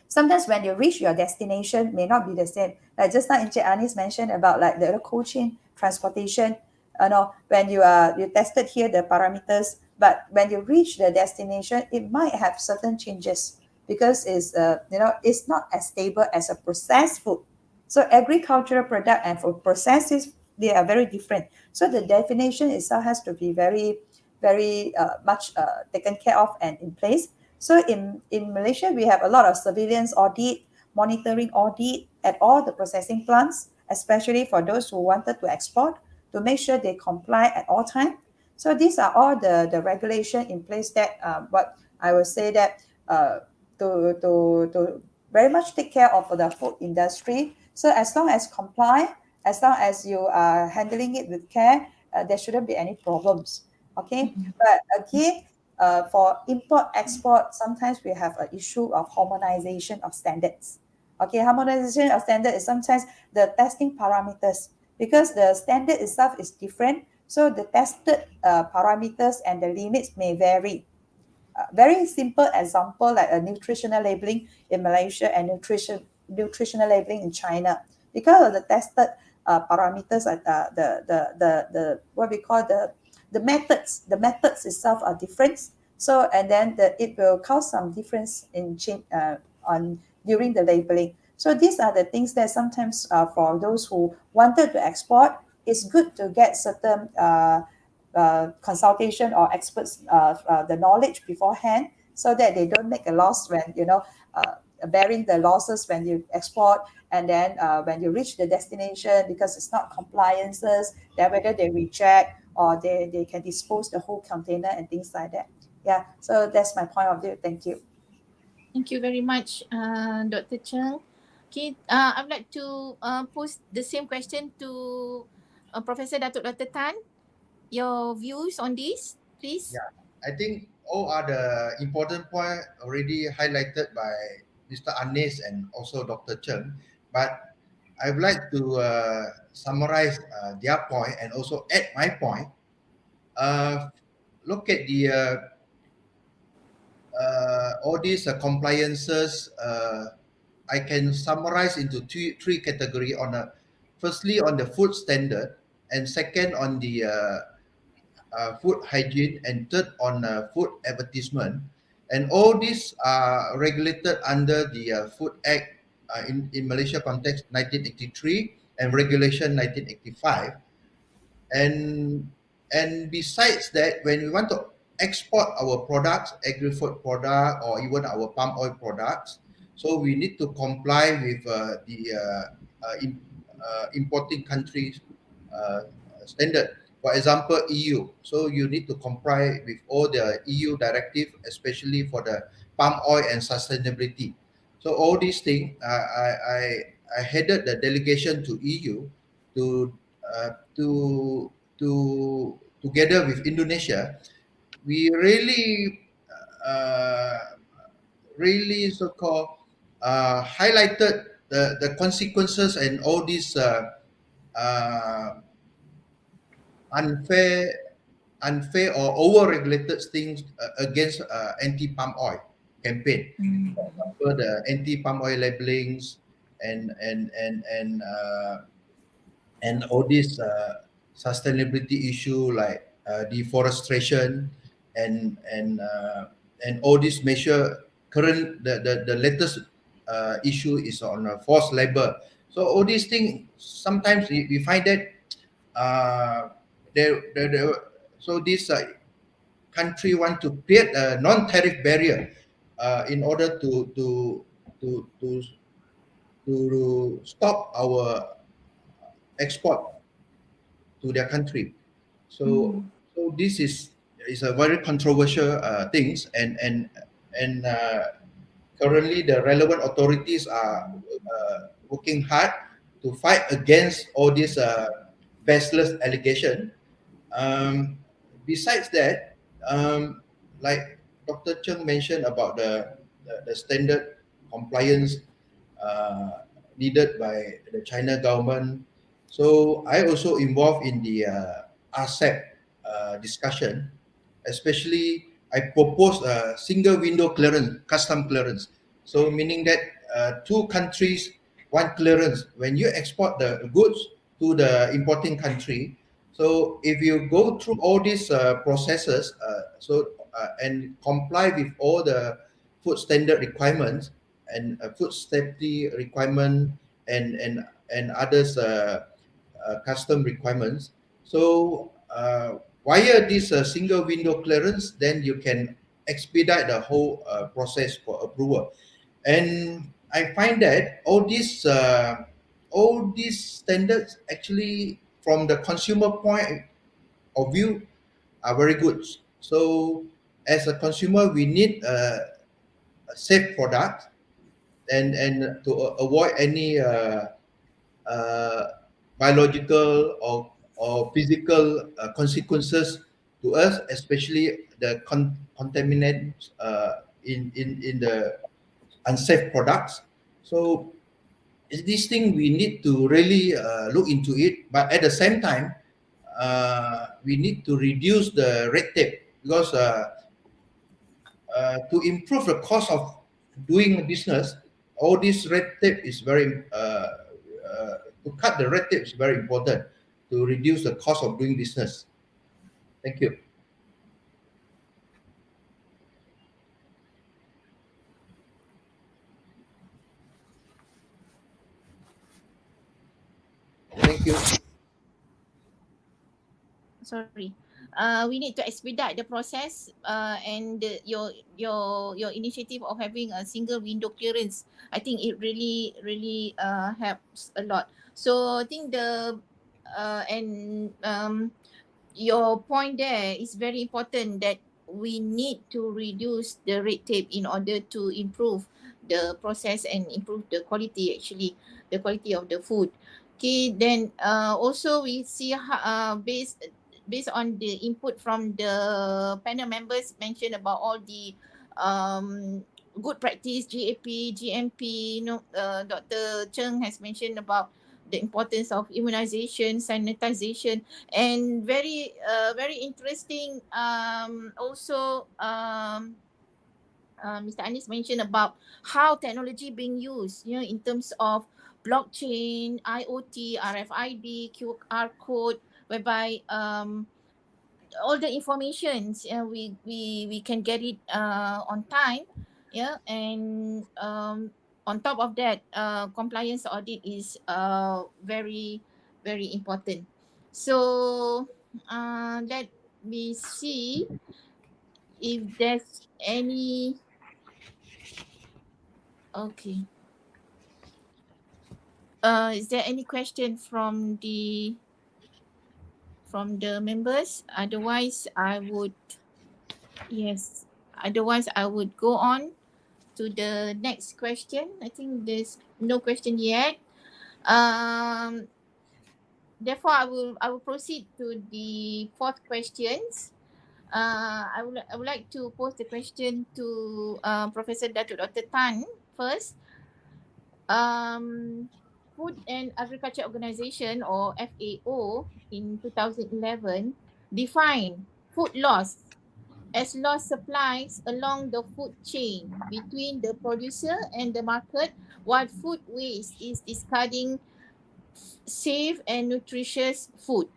sometimes when you reach your destination may not be the same. Like just now Encik Anis mentioned about like the cold chain transportation. When you tested here the parameters, but when you reach the destination, it might have certain changes, because it's not as stable as a processed food. So agricultural product and for processes, they are very different. So the definition itself has to be very, very much taken care of and in place. So in Malaysia, we have a lot of surveillance audit, monitoring audit at all the processing plants, especially for those who wanted to export, to make sure they comply at all time. So these are all the regulation in place that what I will say that to very much take care of the food industry. So as long as comply, as long as you are handling it with care, there shouldn't be any problems. Okay, but again, for import export, sometimes we have an issue of harmonization of standards. Okay, harmonization of standard is sometimes the testing parameters, because the standard itself is different. So the tested parameters and the limits may vary. Very simple example, like a nutritional labeling in Malaysia and nutritional labeling in China, because of the tested parameters, the what we call the methods itself are different. So and then it will cause some difference in change on during the labeling. So these are the things that sometimes for those who wanted to export, it's good to get certain consultation or experts the knowledge beforehand, so that they don't make a loss when bearing the losses when you export, and then when you reach the destination, because it's not compliances, then whether they reject or they can dispose the whole container and things like that. Yeah, so that's my point of view. Thank you. Thank you very much, Dr. Cheng. Okay, I would like to pose the same question to Professor Datuk Dr. Tan. Your views on this, please. Yeah, I think all are the important point already highlighted by Mr. Anis and also Dr. Cheng. But I would like to summarize their point and also add my point. Look at the all these compliances. I can summarize into three category on a firstly on the food standard, and second on the food hygiene, and third on food advertisement. And all these are regulated under the Food Act in Malaysia context 1983 and Regulation 1985. And besides that, when we want to export our products, agri-food product or even our palm oil products, so we need to comply with the importing countries standard. For example, EU. So you need to comply with all the EU directive, especially for the palm oil and sustainability. So all these things, I headed the delegation to EU to uh, to to together with Indonesia, we really really so-called highlighted the consequences and all these uh, unfair unfair or over-regulated things against anti-palm oil campaign. For example, the anti-palm oil labelings and and all these sustainability issue like deforestation and and all these measure current the latest issue is on forced labor. So all these things sometimes we find that uh, there so this country want to create a non-tariff barrier in order to to to stop our export to their country. So so this is a very controversial things and currently the relevant authorities are working hard to fight against all these baseless allegation. Um, Besides that, like Dr. Cheng mentioned about the standard compliance needed by the China government. So I also involved in the RCEP discussion, especially I proposed a single window clearance, custom clearance. So meaning that two countries, one clearance. When you export the goods to the importing country, so if you go through all these processes, and comply with all the food standard requirements and food safety requirement and others custom requirements. So via this single window clearance, then you can expedite the whole process for approval. And I find that all these standards actually, from the consumer point of view, are very good. So as a consumer, we need a safe product and to avoid any uh, biological or physical consequences to us, especially the contaminants in the unsafe products. So this thing we need to really look into it, but at the same time, we need to reduce the red tape because to improve the cost of doing business, all this red tape is very to cut the red tape is very important to reduce the cost of doing business. Thank you. Thank you. Sorry. We need to expedite the process and your initiative of having a single window clearance. I think it really helps a lot. So I think the and your point there is very important that we need to reduce the red tape in order to improve the process and improve the quality, actually the quality of the food. Okay, then also we see based on the input from the panel members mentioned about all the good practice, GAP, GMP. Dr. Cheng has mentioned about the importance of immunization, sanitization, and very interesting. Also, Mr. Anis mentioned about how technology being used, in terms of blockchain, IoT, RFID, QR code, whereby all the informations we can get it on time, and on top of that, compliance audit is very important. So let me see if there's any. Okay, is there any question from the members? Otherwise I would, yes, otherwise I would go on to the next question. I think there's no question yet. Um, therefore, I will proceed to the fourth questions. I would like to pose the question to Professor Datuk Dr. Tan first. Um, Food and Agriculture Organization, or FAO, in 2011 defined food loss as lost supplies along the food chain between the producer and the market, while food waste is discarding safe and nutritious food.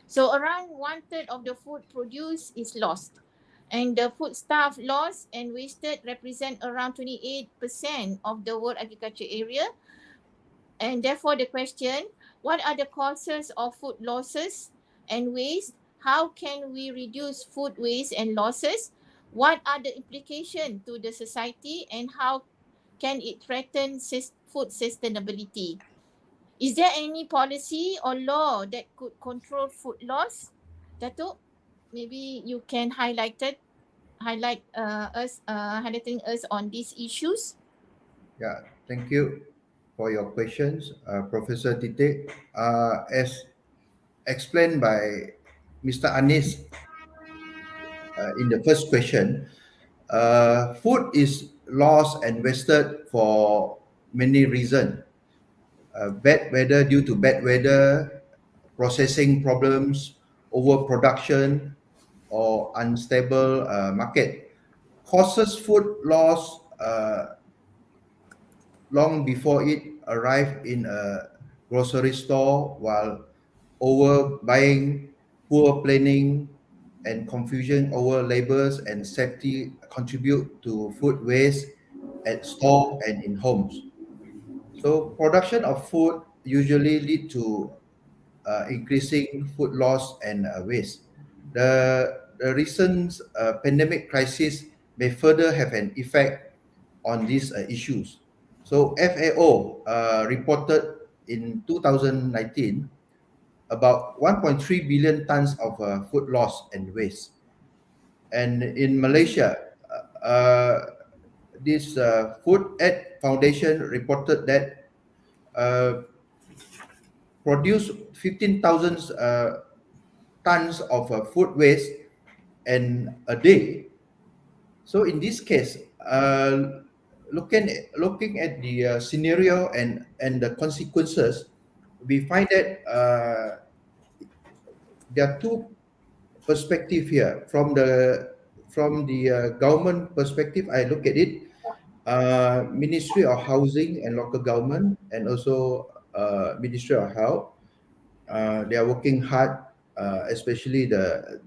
So around one third of the food produced is lost. And the foodstuff lost and wasted represent around 28% of the world agriculture area. And therefore the question, what are the causes of food losses and waste? How can we reduce food waste and losses? What are the implications to the society, and how can it threaten food sustainability? Is there any policy or law that could control food loss? Datuk, maybe you can highlighting us on these issues. Yeah, thank you for your questions, Professor Tite. As explained by Mr. Anis in the first question, food is lost and wasted for many reasons. Bad weather due to bad weather, processing problems, overproduction, or unstable market causes food loss long before it arrived in a grocery store, while overbuying, poor planning, and confusion over labels and safety contribute to food waste at store and in homes. So production of food usually lead to increasing food loss and waste. The recent pandemic crisis may further have an effect on these issues. So FAO reported in 2019 about 1.3 billion tons of food loss and waste. And in Malaysia, this Food Ed Foundation reported that produced 15,000 tons of food waste and a day. So in this case, looking at the scenario and the consequences, we find that there are two perspective here. From the government perspective, I look at it. Ministry of Housing and Local Government, and also Ministry of Health, they are working hard, especially the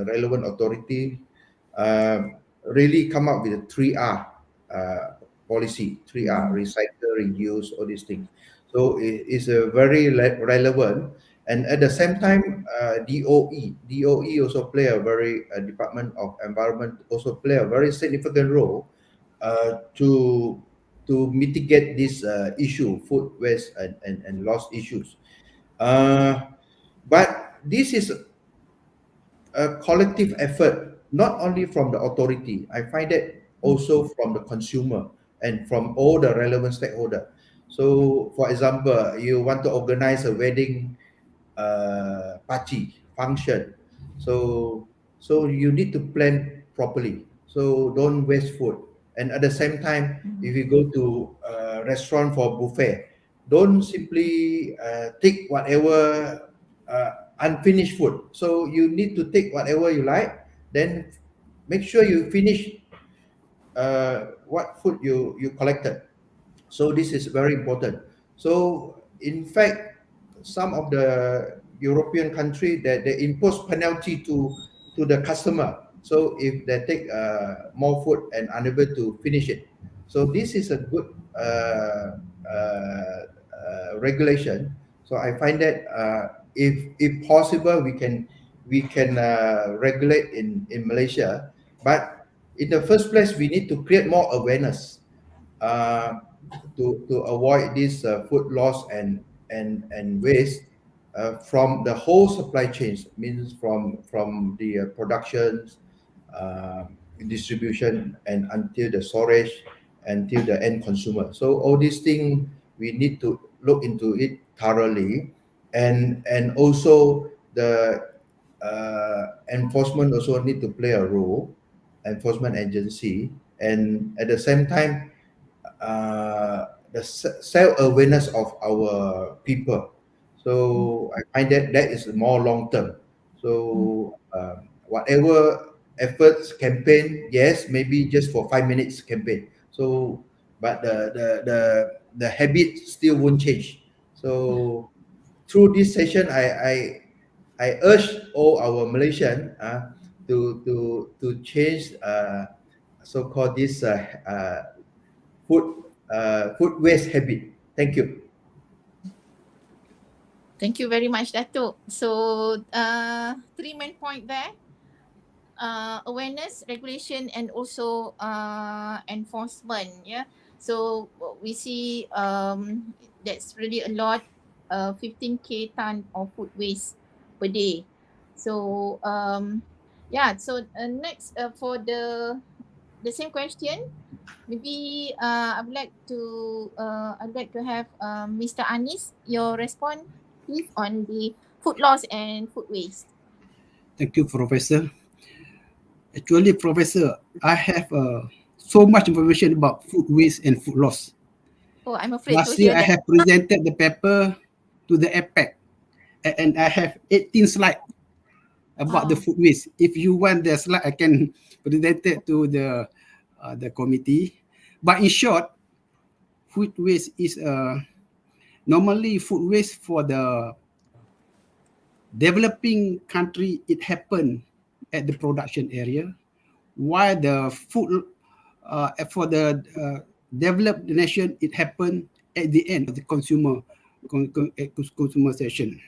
relevant authority, really come up with a 3R policy, 3R, recycle, reduce, all these things. So it is a very relevant. And at the same time, DOE also play a very, Department of Environment also play a very significant role to mitigate this issue, food waste and loss issues. But this is a collective effort, not only from the authority. I find that also from the consumer and from all the relevant stakeholder. So, for example, you want to organize a wedding party function, so you need to plan properly. So don't waste food. And at the same time, if you go to a restaurant for buffet, don't simply take whatever unfinished food. So you need to take whatever you like, then make sure you finish what food you collected. So this is very important. So in fact, some of the European country that they impose penalty to the customer. So if they take more food and unable to finish it, so this is a good regulation. So I find that if possible, we can regulate in Malaysia. But in the first place, we need to create more awareness to avoid this food loss and waste from the whole supply chains, means from the productions, distribution, and until the storage, until the end consumer. So all these things we need to look into it thoroughly. and also the enforcement also need to play a role, enforcement agency, and at the same time the self-awareness of our people. So I find that that is more long term. So whatever efforts campaign, yes, maybe just for 5 minutes campaign. So but the habit still won't change. So through this session, I urge all our Malaysian to change so-called this food waste habit. Thank you. Thank you very much, Datuk. So, three main point there. Awareness, regulation, and also enforcement. Yeah. So we see that's really a lot. 15k ton of food waste per day. So yeah. So next for the same question, maybe I'd like to have Mr. Anis your response please on the food loss and food waste. Thank you, Professor. Actually, Professor, I have so much information about food waste and food loss. Oh, I'm afraid to Last year, hear I that. have presented the paper to the APEC, and I have 18 slides about the Oh. food waste. If you want the slide, I can present it to the committee. But in short, food waste is normally food waste for the developing country. It happen at the production area, while the food for the developed nation, it happen at the end of the consumer session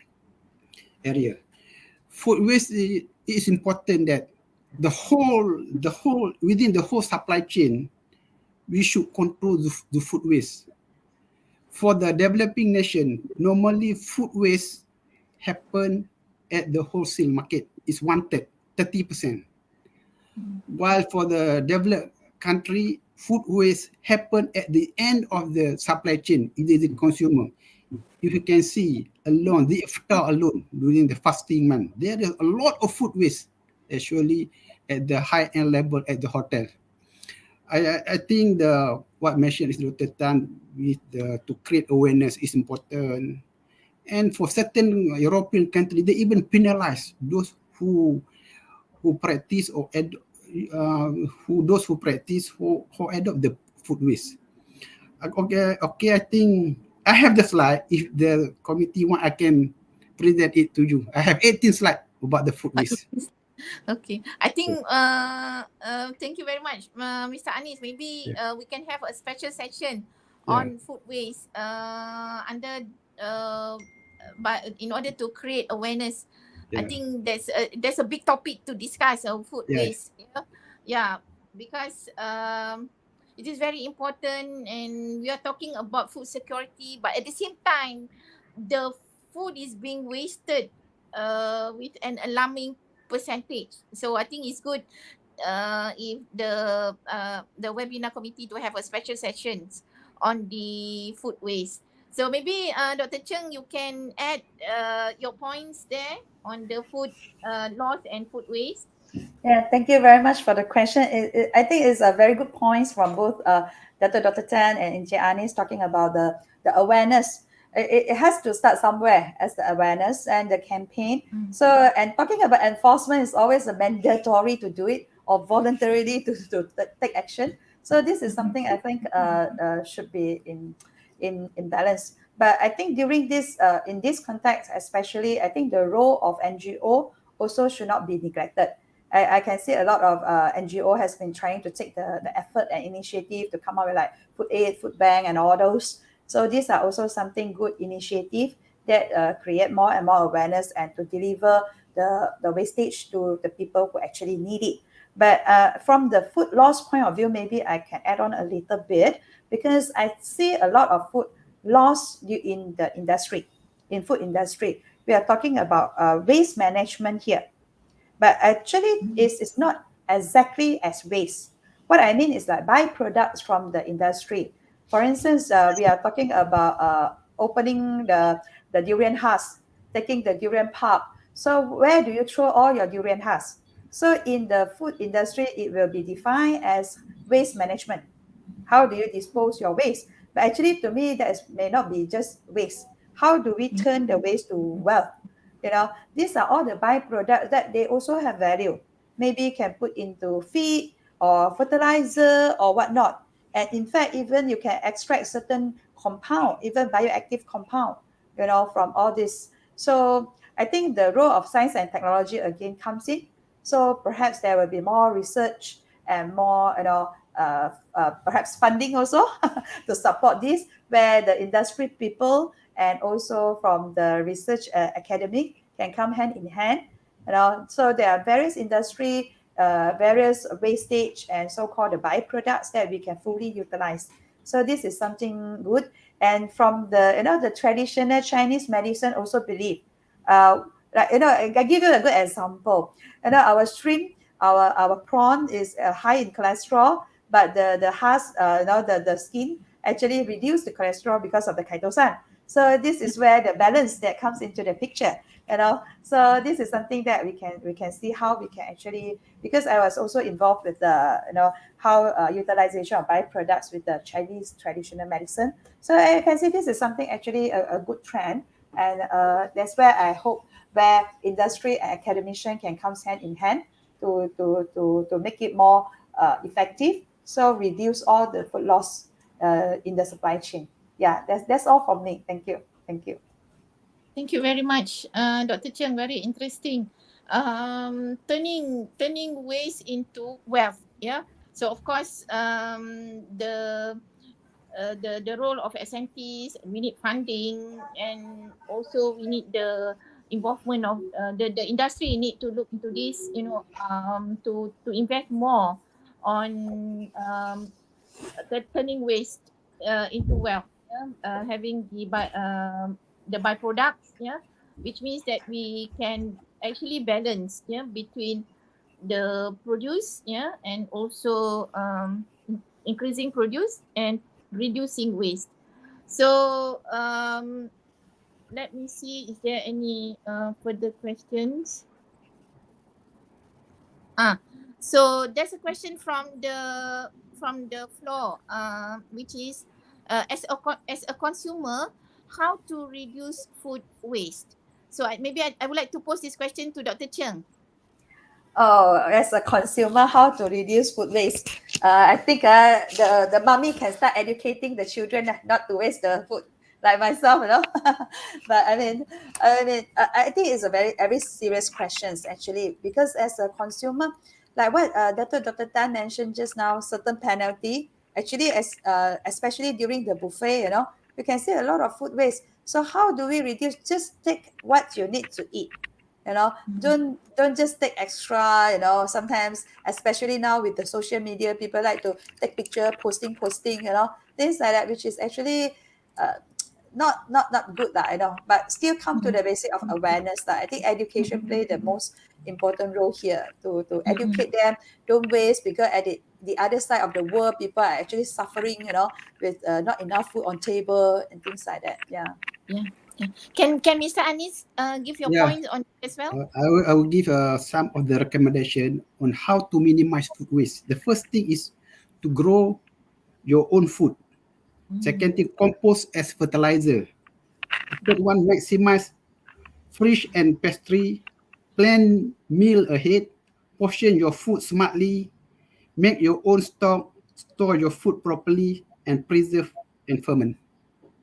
area. Food waste is important that the whole within the whole supply chain, we should control the food waste. For the developing nation, normally food waste happen at the wholesale market is one third, 30%. While for the developed country, food waste happen at the end of the supply chain, it is the consumer. If you can see alone, the iftar alone during the fasting month, there is a lot of food waste actually at the high end level at the hotel. I think the what mentioned is Dr. Tan with to create awareness is important. And for certain European countries, they even penalize those who practice or who practice who adopt the food waste. Okay, I think I have the slide. If the committee want, I can present it to you. I have 18 slides about the food waste. Okay, I think thank you very much, Mr. Anis. Maybe Yeah. we can have a special session Yeah. on food waste under uh, but in order to create awareness. I Yeah. think there's a big topic to discuss food Yeah. waste. Yeah, because it is very important, and we are talking about food security, but at the same time, the food is being wasted with an alarming percentage. So I think it's good if the webinar committee to have a special sessions on the food waste. So maybe Dr. Cheng, you can add your points there on the food loss and food waste. Yeah, thank you very much for the question. I think it's a very good points from both Dr. Tan and Encik Anis talking about the awareness. It has to start somewhere as the awareness and the campaign. So, and talking about enforcement is always a mandatory to do it or voluntarily to take action. So this is something I think should be in balance. But I think during this in this context, especially, I think the role of NGO also should not be neglected. I can see a lot of NGO has been trying to take the effort and initiative to come up with like food aid, food bank, and all those. So these are also something good initiative that create more and more awareness and to deliver the wastage to the people who actually need it. But from the food loss point of view, maybe I can add on a little bit because I see a lot of food loss in the industry, in food industry. We are talking about waste management here, but actually it's not exactly as waste. What I mean is that byproducts from the industry. For instance, we are talking about opening the durian husk. taking the durian pulp. So where do you throw all your durian husks? So in the food industry, it will be defined as waste management. How do you dispose your waste? But actually, to me, may not be just waste. How do we turn the waste to wealth? These are all the byproducts that they also have value. Maybe can put into feed or fertilizer or whatnot. And in fact, even you can extract certain compound, even bioactive compound, from all this. So I think the role of science and technology again comes in. So perhaps there will be more research and more, perhaps funding also to support this, where the industry people and also from the research academic can come hand in hand. So there are various industry, various wastage and so-called the byproducts that we can fully utilize. So this is something good. And from the traditional Chinese medicine also believe, I give you a good example. Our shrimp, our prawn is high in cholesterol, but the husk, the skin actually reduce the cholesterol because of the chitosan. So this is where the balance that comes into the picture. So this is something that we can see how we can actually, because I was also involved with the how utilization of byproducts with the Chinese traditional medicine. So I can see this is something actually a good trend, and that's where I hope where industry and academician can come hand in hand to make it more effective, so reduce all the food loss in the supply chain. Yeah, that's all from me. Thank you. Thank you. Thank you very much, Dr. Cheng. Very interesting. Turning waste into wealth. Yeah. So of course, the role of SMTs, we need funding, and also we need the involvement of the industry need to look into this. To invest more on turning waste into wealth. Yeah? Having the byproducts. Yeah, which means that we can actually balance. Yeah, between the produce. Yeah, and also increasing produce and reducing waste. So let me see, is there any further questions? So there's a question from the floor, which is, as a consumer, how to reduce food waste? So I would like to pose this question to Dr. Cheng. Oh, as a consumer, how to reduce food waste? I think the mommy can start educating the children not to waste the food, like myself. But I think it's a very serious questions actually, because as a consumer, like what Dr. Tan mentioned just now, certain penalty actually, especially during the buffet, you can see a lot of food waste. So how do we reduce? Just take what you need to eat. Don't just take extra. Sometimes, especially now with the social media, people like to take picture, posting, things like that, which is actually uh, not good lah, but still come to the basic of awareness lah. I think education play the most important role here to educate them. Don't waste, because at the other side of the world, people are actually suffering, with not enough food on table and things like that. Yeah. Yeah. Can Mr. Anis give your Yeah, points on it as well? I will give some of the recommendation on how to minimize food waste. The first thing is to grow your own food. Second thing, compost as fertilizer. The third one, maximize fresh and pastry. Plan meal ahead. Portion your food smartly. Make your own stock. Store your food properly and preserve and ferment.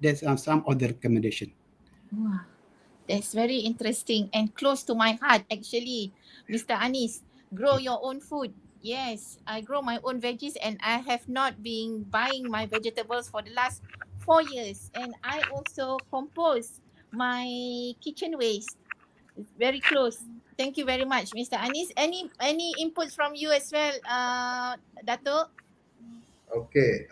That's some of the recommendation. Wow, that's very interesting and close to my heart actually, Mr. Anis. Grow your own food. Yes, I grow my own veggies, and I have not been buying my vegetables for the last 4 years. And I also compose my kitchen waste. It's very close. Thank you very much, Mr. Anis. Any inputs from you as well, Dato? Okay,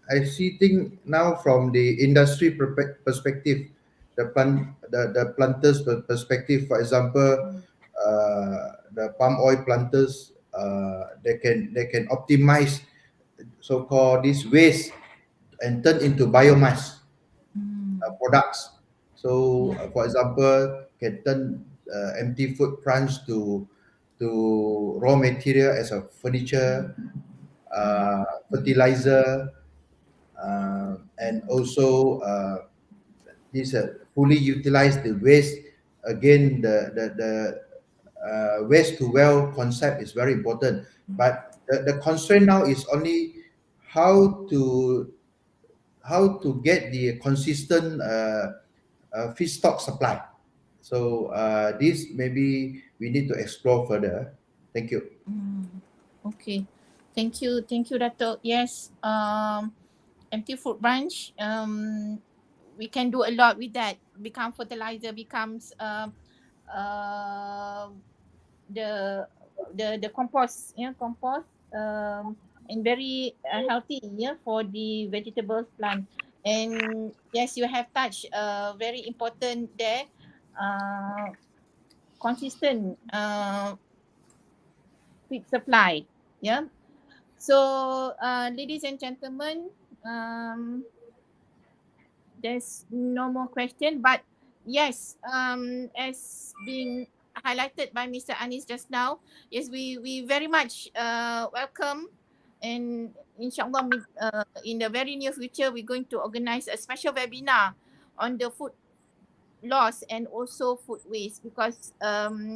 I see thing now from the industry perspective, the planters perspective. For example, the palm oil planters, they can optimize so-called this waste and turn into biomass products. So, Yeah. for example, can turn empty food branch to raw material as a furniture, fertilizer, and also this fully utilize the waste. Again, the waste to well concept is very important. But the constraint now is only how to get the consistent feedstock supply. So this maybe we need to explore further. Thank you. Okay. Thank you, Dato'. Yes. Empty food branch. We can do a lot with that. Become fertilizer. Becomes uh, the the compost. Yeah, compost. And very healthy. Yeah, for the vegetables plant. And yes, you have touched very important there. Uh, Consistent feed supply. Yeah. So, ladies and gentlemen, there's no more question. But yes, as being highlighted by Mr. Anis just now, yes, we very much welcome, and inshallah, in the very near future, we're going to organize a special webinar on the food loss and also food waste, because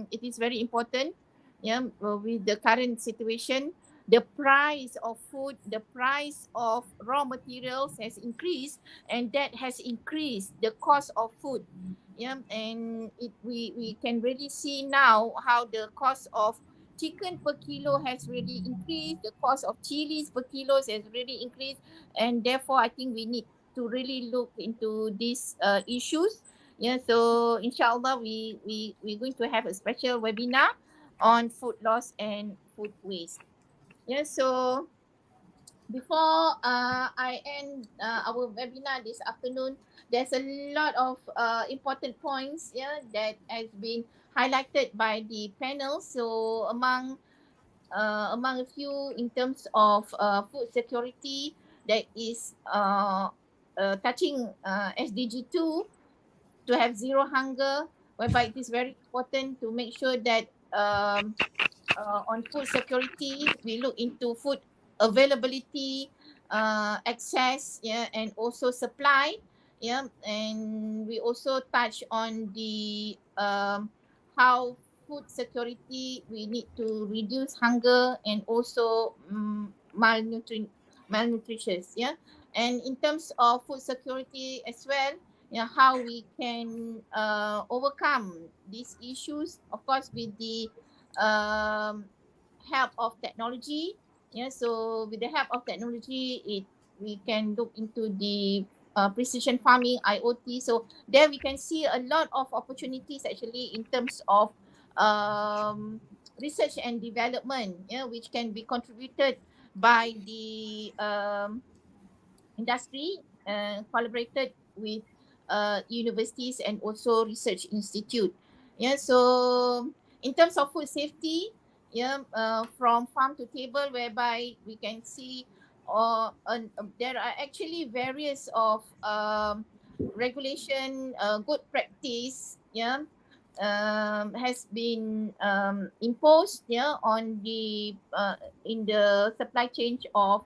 it is very important. Yeah, with the current situation, the price of food, the price of raw materials has increased, and that has increased the cost of food. Yeah, and we can really see now how the cost of chicken per kilo has really increased, the cost of chilies per kilos has really increased, and therefore I think we need to really look into these issues. Yeah, so inshallah we're going to have a special webinar on food loss and food waste. Yeah, so before I end our webinar this afternoon, there's a lot of important points, yeah, that has been highlighted by the panel. So among a few, in terms of food security, that is touching SDG 2, to have zero hunger, whereby it is very important to make sure that on food security, we look into food availability, access, yeah, and also supply, yeah, and we also touch on the how food security, we need to reduce hunger and also malnutritious, yeah, and in terms of food security as well, yeah, how we can overcome these issues, of course, with the um, help of technology. Yeah, so with the help of technology, we can look into the precision farming, IoT. So there we can see a lot of opportunities actually in terms of um, research and development, yeah, which can be contributed by the industry, collaborated with universities and also research institute. Yeah, so in terms of food safety, yeah, from farm to table, whereby we can see, there are actually various of regulation, good practice, yeah, has been imposed, yeah, on the in the supply chain of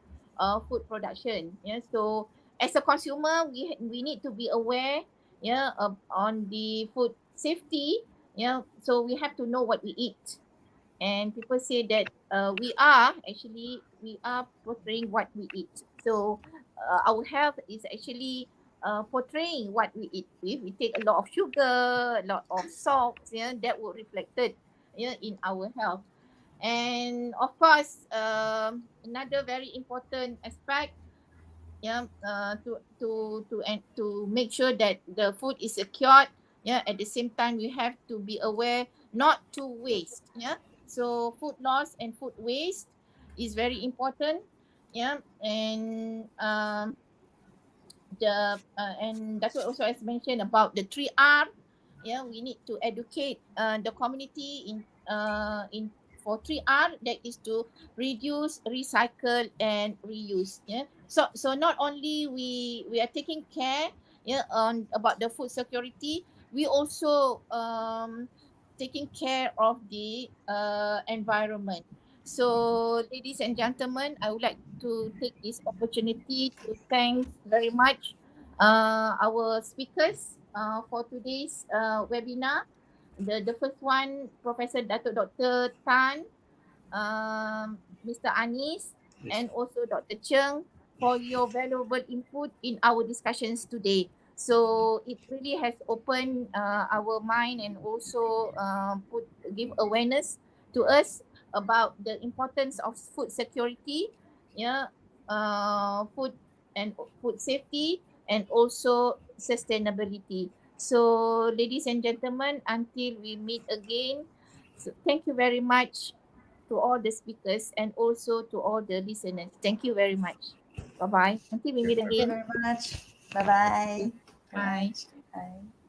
food production. Yeah, so as a consumer, we need to be aware, yeah, on the food safety. Yeah, so we have to know what we eat, and people say that we are portraying what we eat. So our health is actually portraying what we eat. If we take a lot of sugar, a lot of salt, yeah, that will reflected, yeah, in our health. And of course, another very important aspect, yeah, to make sure that the food is secured. Yeah, at the same time, we have to be aware not to waste. Yeah, so food loss and food waste is very important. Yeah, and and that's what also as mentioned about the 3R. Yeah, we need to educate the community in for 3R, that is to reduce, recycle, and reuse. Yeah, so not only we are taking care, yeah, on about the food security. We also taking care of the environment. So, ladies and gentlemen, I would like to take this opportunity to thank very much our speakers for today's webinar. The first one, Professor Dato Dr. Tan, Mr. Anis, Yes. and also Dr. Cheng for your valuable input in our discussions today. So it really has opened our mind and also give awareness to us about the importance of food security, yeah, food and food safety, and also sustainability. So, ladies and gentlemen, until we meet again, so thank you very much to all the speakers and also to all the listeners. Thank you very much. Bye bye. Until we meet Okay, bye Thank you again. bye. very much. Bye bye. Bye. Bye.